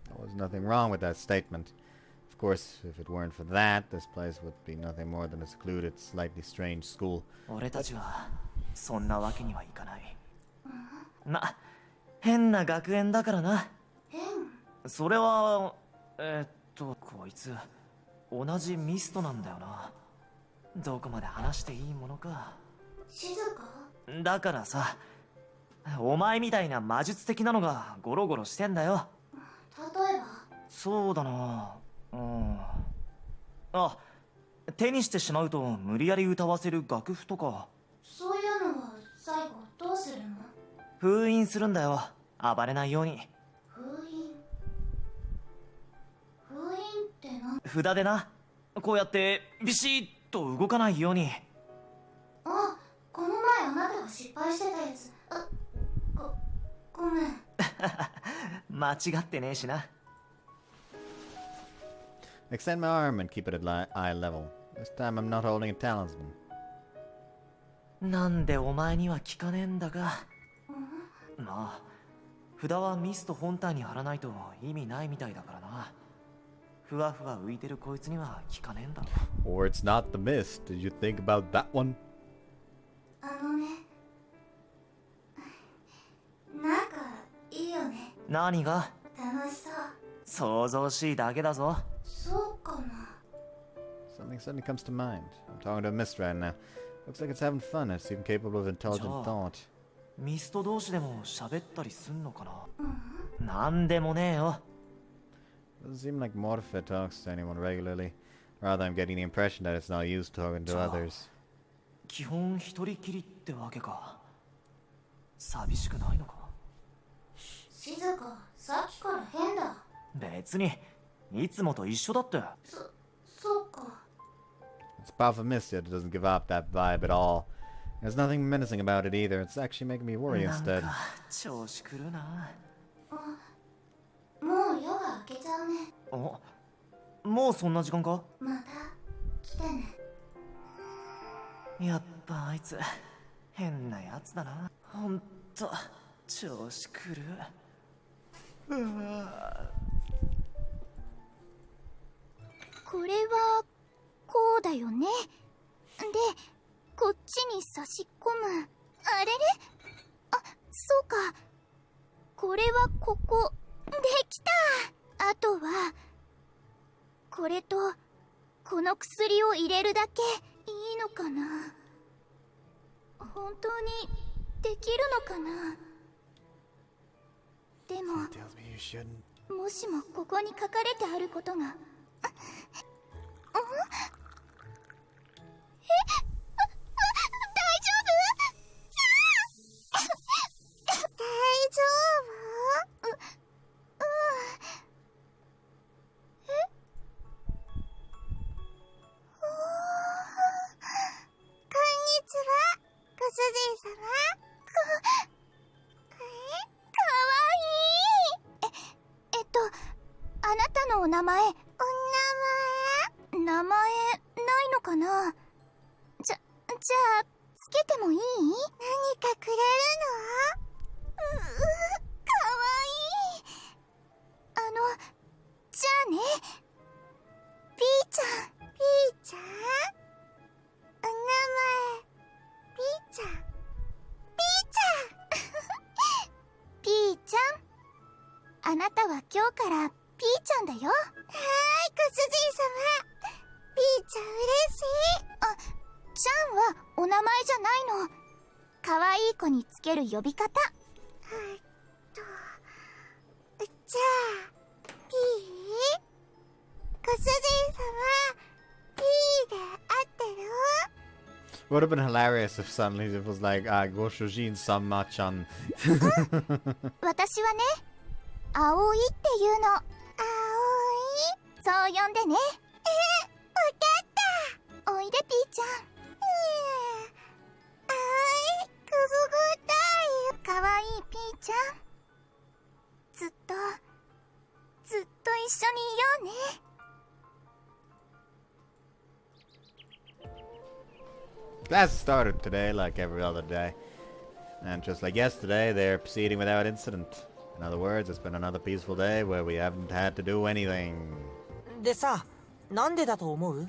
There was nothing wrong with that statement. Of course, if it weren't for that, this place would be nothing more than a secluded, slightly strange school. 俺たちはそんなわけにはいかない。変な学園だからな。変？それはこいつ同じミストなんだよな。どこまで話していいものか。静か？だからさ、お前みたいな魔術的なのがゴロゴロしてんだよ。例えば？そうだな。あ、手にしてしまうと無理やり歌わせる楽譜とか。そういうのは最後どうするの？封印するんだよ、暴れないように。封印って何？札でな、こうやってビシッと動かないように。あ、この前あなたが失敗してたやつ。ごめん。間違ってねえしな。Extend my arm and keep it at eye level. This time I'm not holding a talisman. なんでお前には聞かねえんだが。まあ、札はミスト本体に貼らないと意味ないみたいだからな。ふわふわ浮いてるこいつには聞かねえんだろ。Or it's not the mist. Did you think about that one? なんかいいよね。何が？楽しそう。想像しいだけだぞ。そうかな。 Something suddenly comes to mind. I'm talking to a mist right now. Looks like it's having fun. It's even capable of intelligent thought. ミスト同士でも喋ったりすんのかな。なんでもねえよ。Doesn't seem like Mortifa talks to anyone regularly. Rather, I'm getting the impression that it's not used to talking to others. 基本一人きりってわけか。寂しくないのか。静か、さっきから変だ。別にいつもと一緒だって。そうか。 It's a powerful mist, yet it doesn't give up that vibe at all. There's nothing menacing about it either. It's actually making me worry instead. なんか調子くるな。もう夜が明けちゃうね。もうそんな時間か？また来てね。やっぱあいつ変なやつだな。ほんと調子くる。これはこうだよね。でこっちに差し込む。あれれ？あ、そうか。これはここ。できた。あとはこれとこの薬を入れるだけいいのかな。本当にできるのかな。でももしもここに書かれてあることがあなたのお名前、名前ないのかな。じゃあつけてもいい？何かくれるの？かわいい。じゃあね、ピーちゃん。ピーちゃん？お名前ピーちゃん。ピーちゃん。あなたは今日からピーちゃんだよ。はーい、ご主人様。ピーちゃん嬉しい。ちゃんはお名前じゃないの。可愛い子につける呼び方。じゃあ、ピー？ご主人様、ピーで合ってる？ Would have been hilarious if suddenly it was like, Goshujin Sama-chan. 私はね、葵っていうの。葵？そう呼んでね。わかった。おいで、ピーちゃん。葵、くぐぐったい。かわいいピーちゃん。ずっと一緒にいようね。Class started today like every other day. And just like yesterday, they're proceeding without incident. In other words, it's been another peaceful day where we haven't had to do anything. でさ、なんでだと思う？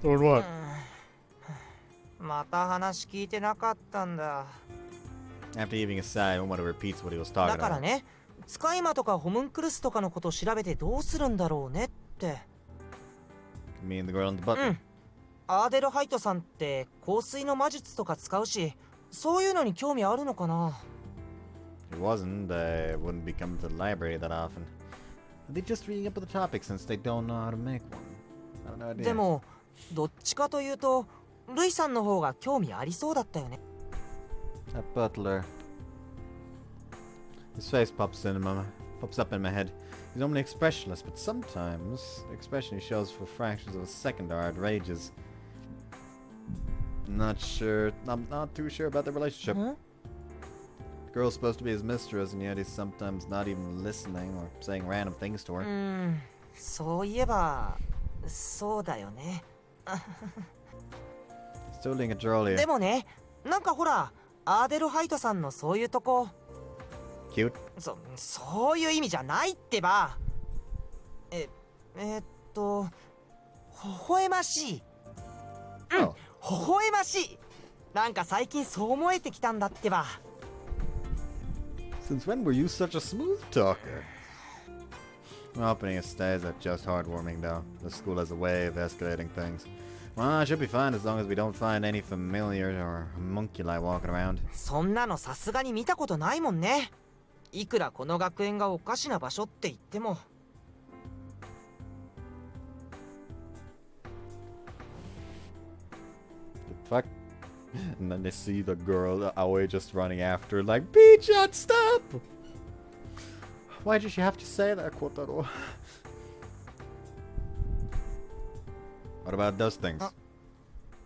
Or what? また話聞いてなかったんだ。 After heaving a sigh, Omoto repeats what he was talking だから about. ね、使い魔とかホムンクルスとかのこと調べてどうするんだろうねって。Me and the girl in the う bucket. ん。アーデルハイトさんって香水の魔術とか使うし、そういうのに興味あるのかな？ If it wasn't, I wouldn't be coming to the library that often. Are they just reading up on the topic since they don't know how to make one? I have no idea. でも、どっちかというと、ルイさんの方が興味ありそうだったよね。That butler. His face pops up in my head. He's normally expressionless, but sometimes the expression he shows for fractions of a second are outrageous. I'm not too sure about the relationship. Huh? The girl's supposed to be his mistress, and yet he's sometimes not even listening or saying random things to her. そういえば、そうだよね。 Still doing a troll here. でもね、なんかほら、アーデルハイトさんのそういうとこ。Cute? そういう意味じゃないってば。微笑ましい。うん、微笑ましい。なんか最近そう思えてきたんだってば。 Since when were you such a smooth talker? Opening a stage is just heartwarming though. The school has a way of escalating things. Well, I should be fine as long as we don't find any familiars or homunculi walking around. そんなのさすがに見たことないもんね。いくらこの学園がおかしな場所って言っても。 The fuck? And then they see the girl, Aoi, just running after her like, Picha, stop! Why did you have to say that, Kotaro? What about those things?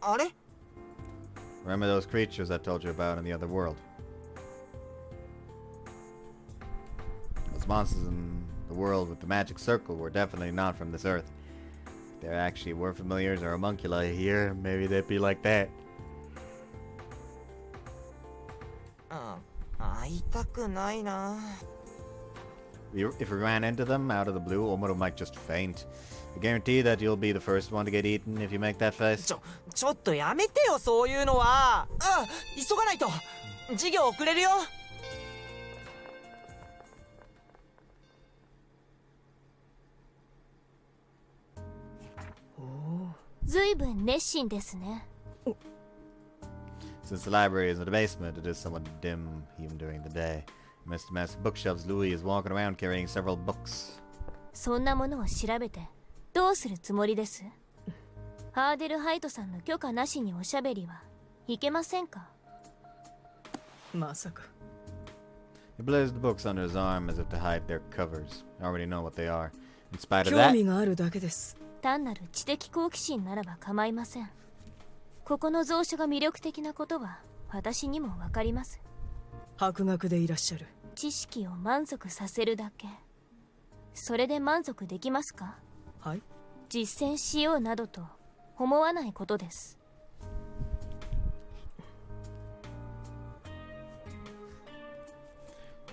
あれ？ Remember those creatures I told you about in the other world? Those monsters in the world with the magic circle were definitely not from this earth. If there actually were familiars or homunculi here, maybe they'd be like that. 会いたくないな。 If we ran into them out of the blue, Omoto might just faint. I guarantee that you'll be the first one to get eaten if you make that face. ちょっとやめてよ、そういうのは。急がないと。授業遅れるよ。ずいぶん熱心ですね。 Since the library is in the basement, it is somewhat dim even during the day. Amidst the massive bookshelves, Louis is walking around carrying several books. そんなものを調べてどうするつもりです？ハーデルハイトさんの許可なしにおしゃべりはいけませんか？まさか。 He blazed the books under his arm as if to hide their covers. I already know what they are. In spite of 興 that, 味があるだけです。単なる知的好奇心ならば構いません。ここの蔵書が魅力的なことは私にもわかります。博学でいらっしゃる。知識を満足させるだけ。それで満足できますか？はい。実践しようなどと思わないことです。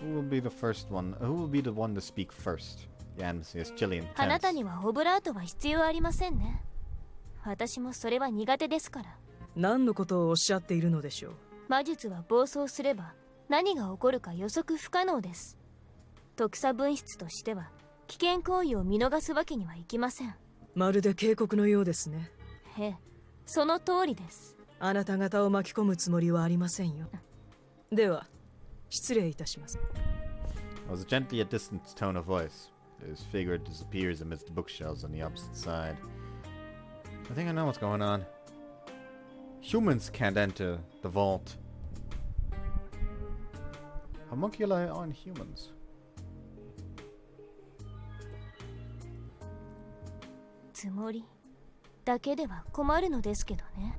who will be the first one? Who will be the one to speak first? The atmosphere is chilly and あな tense. たにはオブラートは必要ありませんね。私もそれは苦手ですから。何のことをおっしゃっているのでしょう。魔術は暴走すれば何が起こるか予測不可能です。特差分室としては危険行為を見逃すわけにはいきません。まるで警告のようですね。へえ、その通りです。あなた方を巻き込むつもりはありませんよ。では失礼いたします。 It was a gently yet distant tone of voice. His figure disappears amidst the bookshelves on the opposite side. I think I know what's going on. Humans can't enter the vault. Homunculi aren't humans. つもりだけでは困るのですけどね。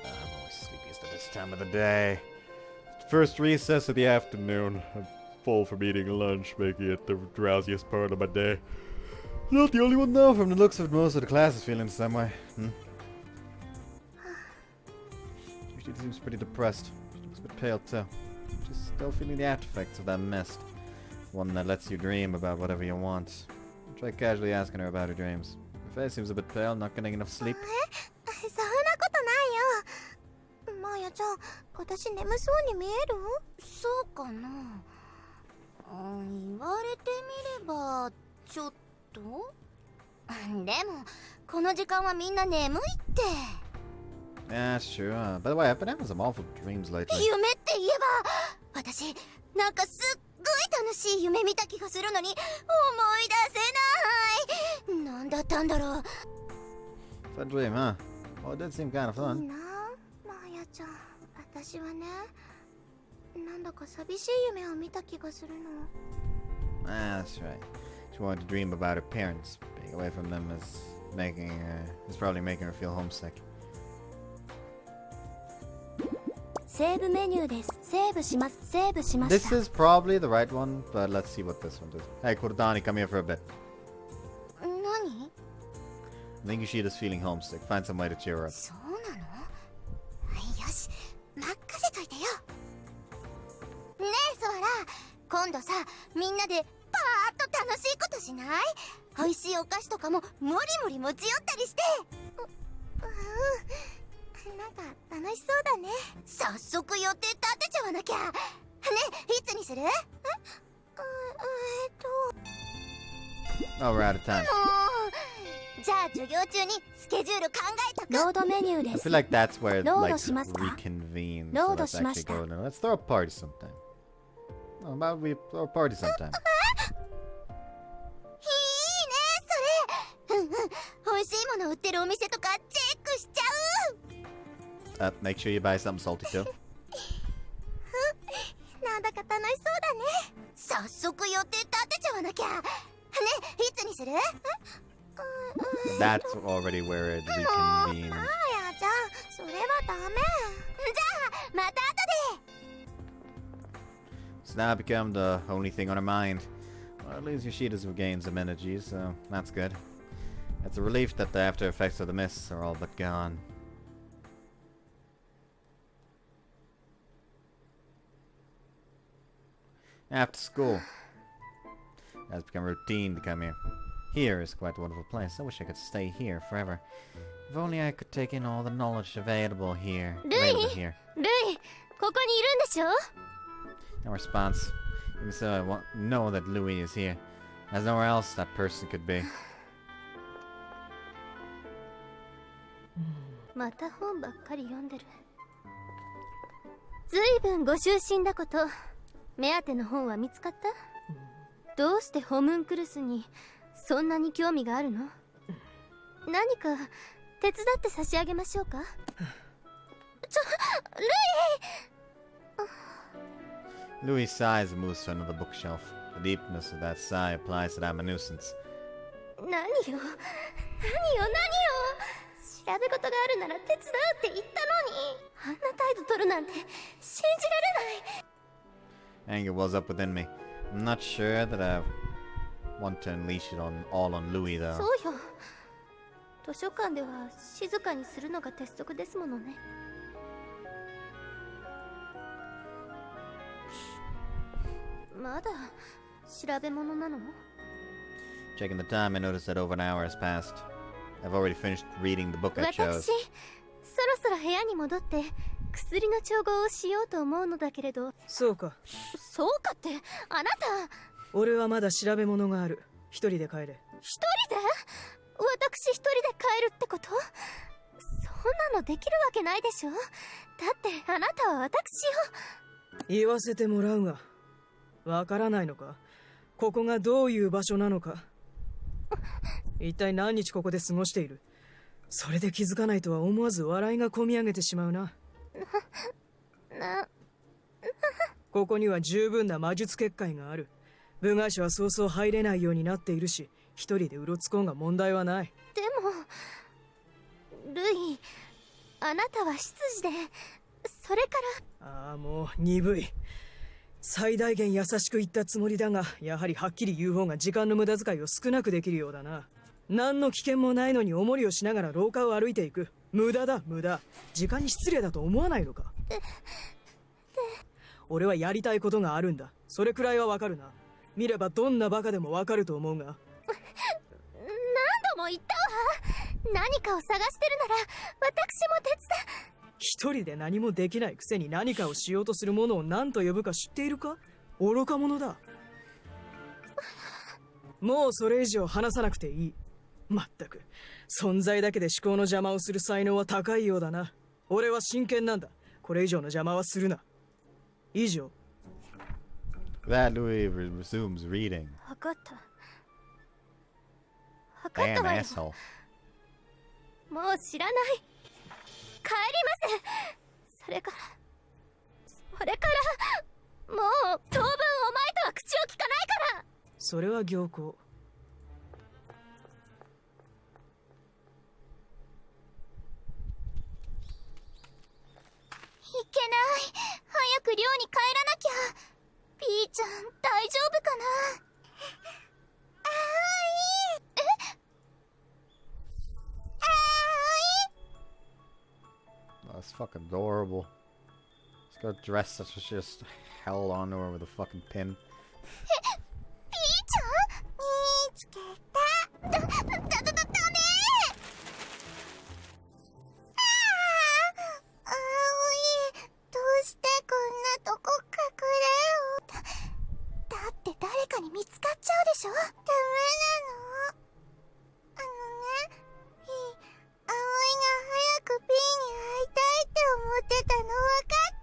I'm always sleepiest at this time of the day. First recess of the afternoon. I'm full from eating lunch, making it the drowsiest part of my day. Not the only one though, from the looks of it, most of the class is feeling the same way. She seems pretty depressed. She looks a bit pale too. She's still feeling the after effects of that mist. One that lets you dream about whatever you want. I try casually asking her about her dreams. Her face seems a bit pale, not getting enough sleep. そんなことないよ。マーヤちゃん、私眠そうに見える？そうかな。言われてみればちょっと。でもこの時間はみんな眠いって。Yeah, sure. By the way, I've been having some awful dreams lately. 夢って言えば、私なんかすっごい楽しい夢見た気がするのに思い出せない。なんだったんだろう。Fun dream, huh? Well, it did seem kind of いい fun. な、マーヤちゃん。私はね、なんだか寂しい夢を見た気がするの。Ah, that's right. She wanted to dream about her parents. Being away from them is probably making her feel homesick. セーブメニューです。セーブします。セーブしました。 This is probably the right one, but let's see what this one does. Hey, Kordani, come here for a bit. 何？ I think Yoshida's feeling homesick. Find some way to cheer her up. そうなの？よし、任せといてよ。ねえソーラ、今度さ、みんなでパーッと楽しいことしない？美味しいお菓子とかももりもり持ち寄ったりして。なんか楽しそうだね。早速予定立てちゃわなきゃ。ね、いつにする？Oh, we're out of time. じゃあ授業中にスケジュール考えとく。ロードメニューで I す。 feel like that's where it ロー like ドしますか？ reconvenes. So ロード let's しま actually した。 go now. Let's throw a party sometime. How about we throw a party sometime? いいねそれ。美味しいもの売ってるお店とかチェックしちゃう。Make sure you buy something salty too. なんだか楽しそうだね。早速予定立てちゃわなきゃ。ね、いつにする？That's already where it reconvenes. あーやじゃあ、それはダメ。じゃあ、また後で。It's now become the only thing on her mind. Well, at least Yoshida's regained some energy, so that's good. It's a relief that the after effects of the mists are all but gone. After school. It has become routine to come here. Here is quite a wonderful place. I wish I could stay here forever. If only I could take in all the knowledge available here. ルイ、ここにいるんでしょ？ No response. Even so, I know that Louis is here. There's nowhere else that person could be. また本ばっかり読んでる。ずいぶんご就寝だこと。目当ての本は見つかった？どうしてホムンクルスにそんなに興味があるの？何か手伝って差し上げましょうか？ルイ Louis sighs and moves to another bookshelf. The deepness of that sigh implies that I'm a nuisance. 何よ調べ事があるなら手伝うって言ったのに、あんな態度取るなんて信じられない。 Anger wells up within me. I'm not sure that I want to unleash it all on Louis, though. そうよ。図書館では静かにするのが鉄則ですものね。まだ調べ物なの？Checking the time, I notice that over an hour has passed. I've already finished reading the book I 私、chose. そろそろ部屋に戻って薬の調合をしようと思うのだけれど。そうか。そうかって、あなた。俺はまだ調べ物がある。一人で帰れ。一人で？私一人で帰るってこと？そんなのできるわけないでしょ。だってあなたは私を。言わせてもらうが、わからないのか？ここがどういう場所なのか。一体何日ここで過ごしている？それで気づかないとは思わず笑いがこみ上げてしまうな。ここには十分な魔術結界がある。部外者はそうそう入れないようになっているし、一人でうろつこうが問題はない。でもルイ、あなたは執事で、それから。ああ、もう鈍い。最大限優しく言ったつもりだが、やはりはっきり言う方が時間の無駄遣いを少なくできるようだな。何の危険もないのにおもりをしながら廊下を歩いていく。無駄だ、無駄。時間に失礼だと思わないのか？俺はやりたいことがあるんだ。それくらいはわかるな。見ればどんなバカでもわかると思うが。何度も言ったわ。何かを探してるなら私も手伝う。一人で何もできないくせに何かをしようとするものを何と呼ぶか知っているか？愚か者だ。もうそれ以上話さなくていい。まったく存在だけで思考の邪魔をする才能は高いようだな。俺は真剣なんだ。これ以上の邪魔はするな。以上。 That Louis resumes reading. 分かった。分かったわ Damn よ。 asshole. もう知らない。帰ります。それからもう当分お前とは口を聞かないから。それは行幸。いけない。早く寮に帰らなきゃ。ピーちゃん大丈夫かな？That's fucking adorable. She's got a dress that's just held onto her with a fucking pin. ピーちゃん見つけた。ダメ。あおい、どうしてこんなとこ隠れよう。だって誰かに見つかっちゃうでしょ。ダメなの。ピー、葵が早くピーに会いたいって思ってたの分かっ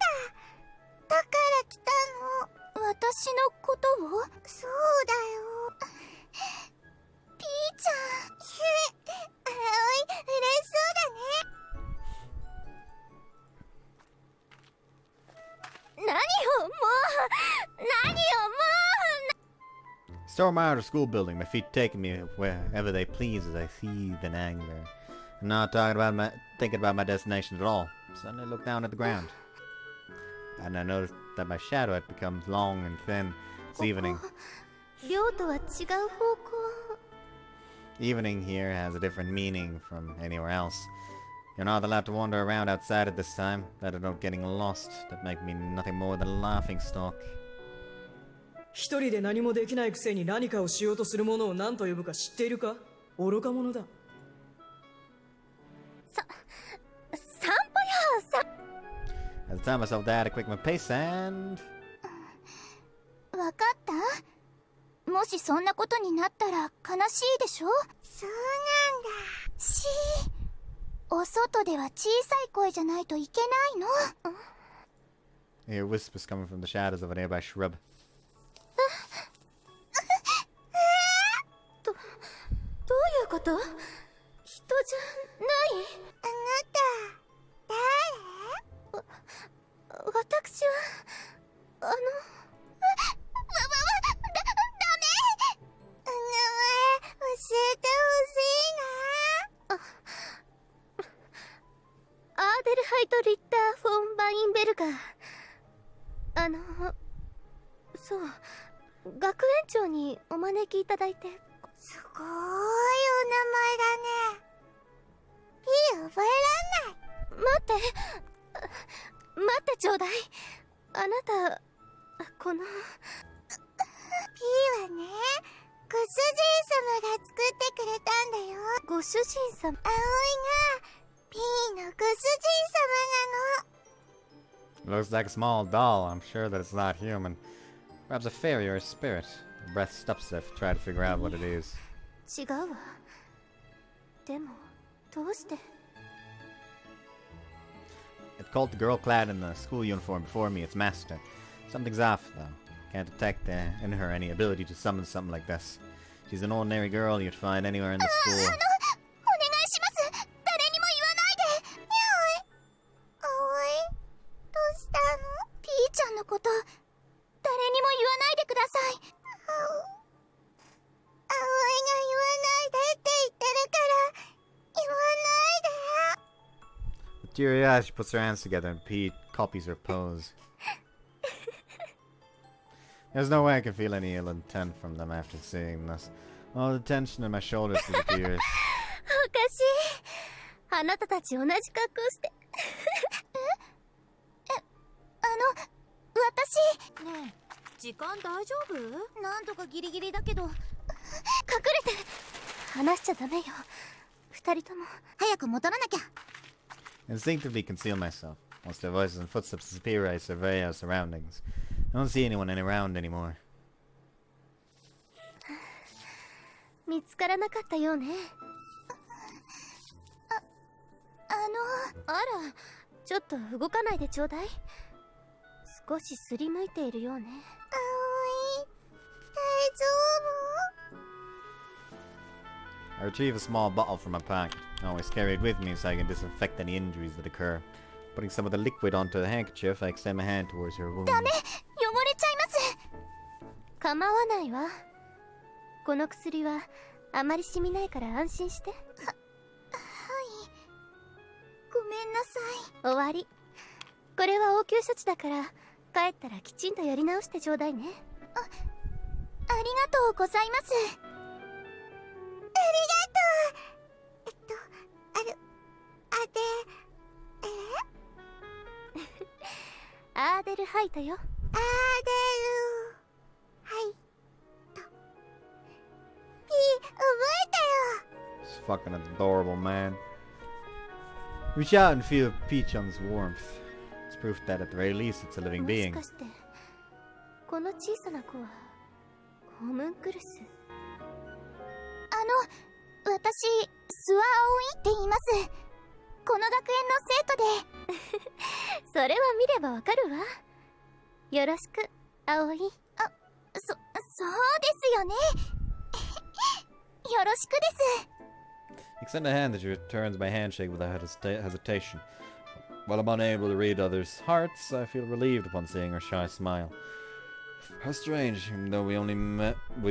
た。だから来たの。私のことを？そうだよ。ピーちゃん。葵、嬉しそうだね。何よもう。 Storm out of the school building, my feet taking me wherever they please as I seethe in anger. I'm not thinking about my destination at all. Suddenly I look down at the ground. And I notice that my shadow had become long and thin. It's evening. 寮とは違う方向。 Evening here has a different meaning from anywhere else. You're not allowed to wander around outside at this time. That or not getting lost. That make me nothing more than a laughing stock. 一人で何もできないくせに何かをしようとするものを何と呼ぶか知っているか？愚か者だ。散歩よ。 As I tell myself that, I quick my pace and... わかった？もしそんなことになったら悲しいでしょ？そうなんだ。お外では小さい声じゃないといけないの。I hear whispers coming from the shadows of a nearby shrub. どういうこと？人じゃない？あなた、誰？私は、ダメ！名前、教えてほしいな。アーデルハイト・リッター・フォン・バインベルガー。そう、学園長にお招きいただいて。すごーいお名前だね。ピー覚えらんない。待ってちょうだい。あなた、このピーはね、ご主人様が作ってくれたんだよ。ご主人様？葵がピーのご主人様なの。Looks like a small doll. I'm sure that it's not human. Perhaps a fairy or a spirit. Her breath stops if I try to figure out what it is. 違うわ。でも、どうして？ It called the girl clad in the school uniform before me its master. Something's off, though. Can't detect in her any ability to summon something like this. She's an ordinary girl you'd find anywhere in the school. お願いします。誰にも言わないで。にゃ葵、どうしたの？ピーちゃんのこと、誰にも言わないでください。葵が言わないでって言ってるから、言わないで。With teary eyes, she puts her hands together and Pete copies her pose. There's no way I can feel any ill intent from them after seeing this. All the tension in my shoulders disappears. おかしい。あなたたち同じ格好して。私。ねえ、時間大丈夫？なんとかギリギリだけど。隠れて。話しちゃダメよ。二人とも。早く戻らなきゃ。Instinctively conceal myself. Once their voices and footsteps disappear, I survey our surroundings. I don't see anyone around anymore. 見つからなかったようね。あら、ちょっと動かないでちょうだい。少しすりむいているようね。葵、大丈夫？ I retrieve a small bottle from my pocket. I always carry it with me so I can disinfect any injuries that occur. Putting some of the liquid onto the handkerchief, I extend my hand towards her wound. ダメ！汚れちゃいます！構わないわ。この薬はあまり染みないから安心して。はい。ごめんなさい。終わり。これは応急処置だから、帰ったらきちんとやり直してちょうだいね。ありがとうございます。アーデルハイトよ。アーデルハイト。ピー、覚えたよ。 This fucking adorable man. Reach out and feel Peachon's warmth. It's proof that at the very least it's a living も being. しかして、この小さな子はホムンクルス？私、スワオイって言います。この学園の生徒で。それは見ればわかるわ。よろしく、葵。そうですよね。よろしくです。 Extend a hand that she returns my handshake without hesitation. While I'm unable to read others' hearts, I feel relieved upon seeing her shy smile. How strange, even though we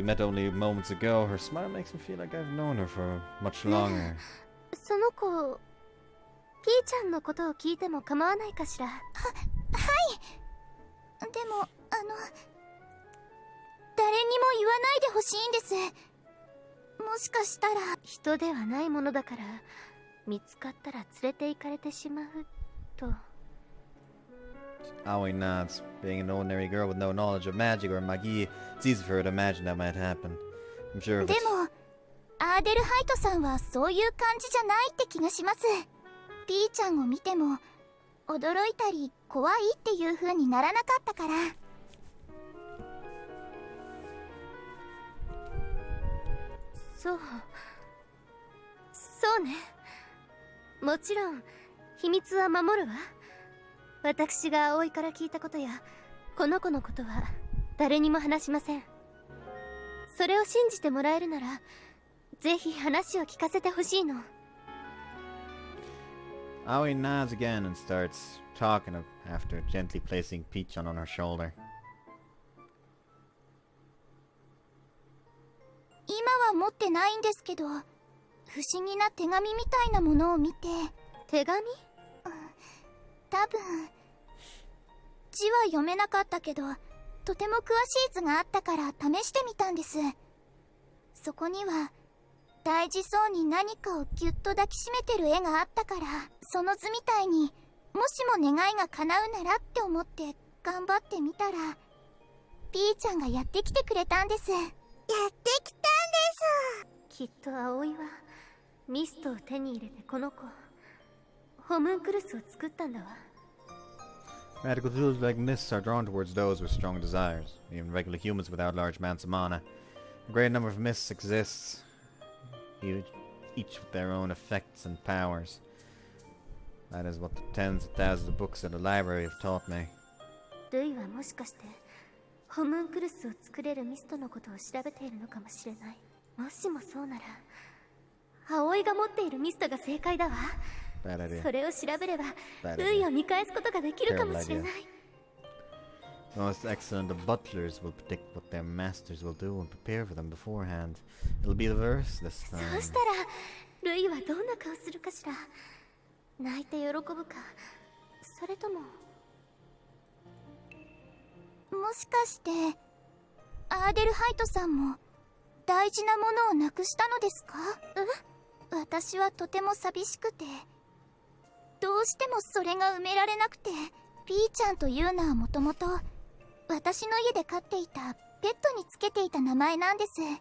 met only moments ago, her smile makes me feel like I've known her for much longer. その子、ピーちゃんのことを聞いても構わないかしら。はい。でも、誰にも言わないでほしいんです。もしかしたら、人ではないものだから、見つかったら連れて行かれてしまう、と。Aoi nods. Being an ordinary girl with no knowledge of magic or magie, it's easy for her to imagine that might happen. I'm sure if で it's... も、アーデルハイトさんはそういう感じじゃないって気がします。ピーちゃんを見ても、驚いたり怖いっていう風にならなかったから。そうね。もちろん秘密は守るわ。私が葵から聞いたことやこの子のことは誰にも話しません。それを信じてもらえるならぜひ話を聞かせてほしいの。 Aoi nods again and starts talking after gently placing Peach on her shoulder. 今は持ってないんですけど、不思議な手紙みたいなものを見て。手紙？多分字は読めなかったけど、とても詳しい図があったから試してみたんです。そこには大事そうに何かをぎゅっと抱きしめてる絵があったから、その図みたいにもしも願いが叶うならって思って頑張ってみたら、ピーちゃんがやってきてくれたんです。やってきたんです。きっと葵はミストを手に入れてこの子ホムンクルスを作ったんだわ。 Magical tools like mists are drawn towards those with strong desires, even regular humans without large amounts of mana. A great number of mists exists, each with their own effects and powers. That is what the tens of thousands of books at the library have taught me. ルイはもしかしてホムンクルスを作れるミストのことを調べているのかもしれない。もしもそうなら葵が持っているミストが正解だわ。それを調べればルイを見返すことができるかもしれない。 The most excellent of butlers will predict what their masters will do and prepare for them beforehand. It'll be the verse this time. そうしたらルイはどんな顔するかしら。泣いて喜ぶか、それとも。もしかしてアーデルハイトさんも大事なものをなくしたのですか？私はとても寂しくて、どうしてもそれが埋められなくて。ピーちゃんというのはもともと私の家で飼っていたペットにつけていた名前なんです。あおい、悲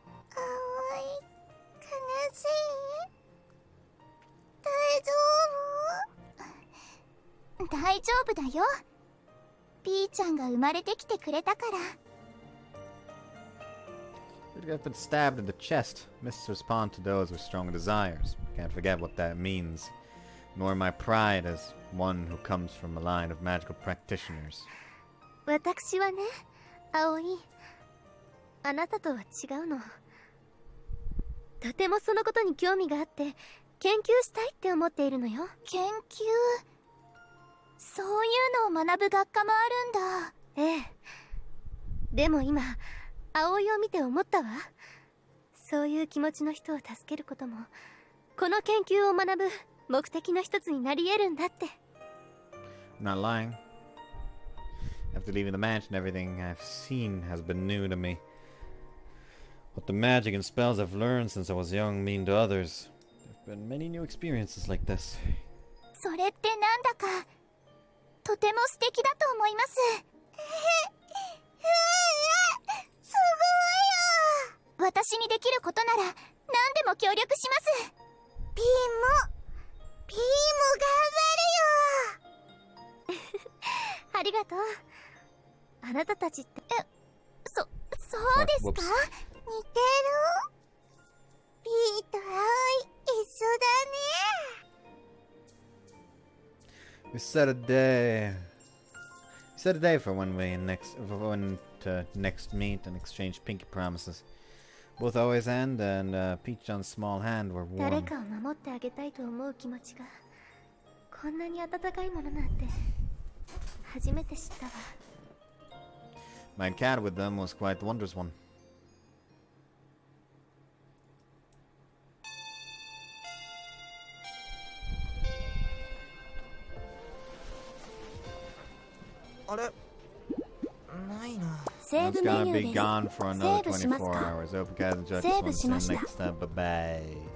しい？大丈夫だよ。ピーちゃんが生まれてきてくれたから。I've been stabbed in the chest. Mists respond to those with strong desires. Can't forget what that means. Nor my pride as one who comes from a line of magical practitioners. 私はね、葵、あなたとは違うの。とてもそのことに興味があって研究したいって思っているのよ。研究？そういうのを学ぶ学科もあるんだ。ええ。でも今葵を見て思ったわ。そういう気持ちの人を助けることもこの研究を学ぶ目的の一つになり得るんだって。 I'm not lying. After leaving the mansion, everything I've seen has been new to me. What the magic and spells I've learned since I was young mean to others. There have been many new experiences like this. それってなんだかとても素敵だと思います。すごいよ。私にできることなら何でも協力します。ピーも頑張るよ。ありがとう。あなたたちって。そうですか？似てる？ピーとアイ一緒だね。We set a day. We set a day for when to next meet and exchange pinky promises. Both Always and Peach on Small Hand were warm. 誰かを守ってあげたいと思う気持ちがこんなに温かいものなんて初めて知ったわ。My encounter with them was quite the wondrous one. あれ？ないな。 セー It's ブメ gonna ニュー be です。 gone for セ another ーブします 24か？ hours. Hope you guys enjoyed セーブ this し one. ま See し you た。 next time. Bye bye.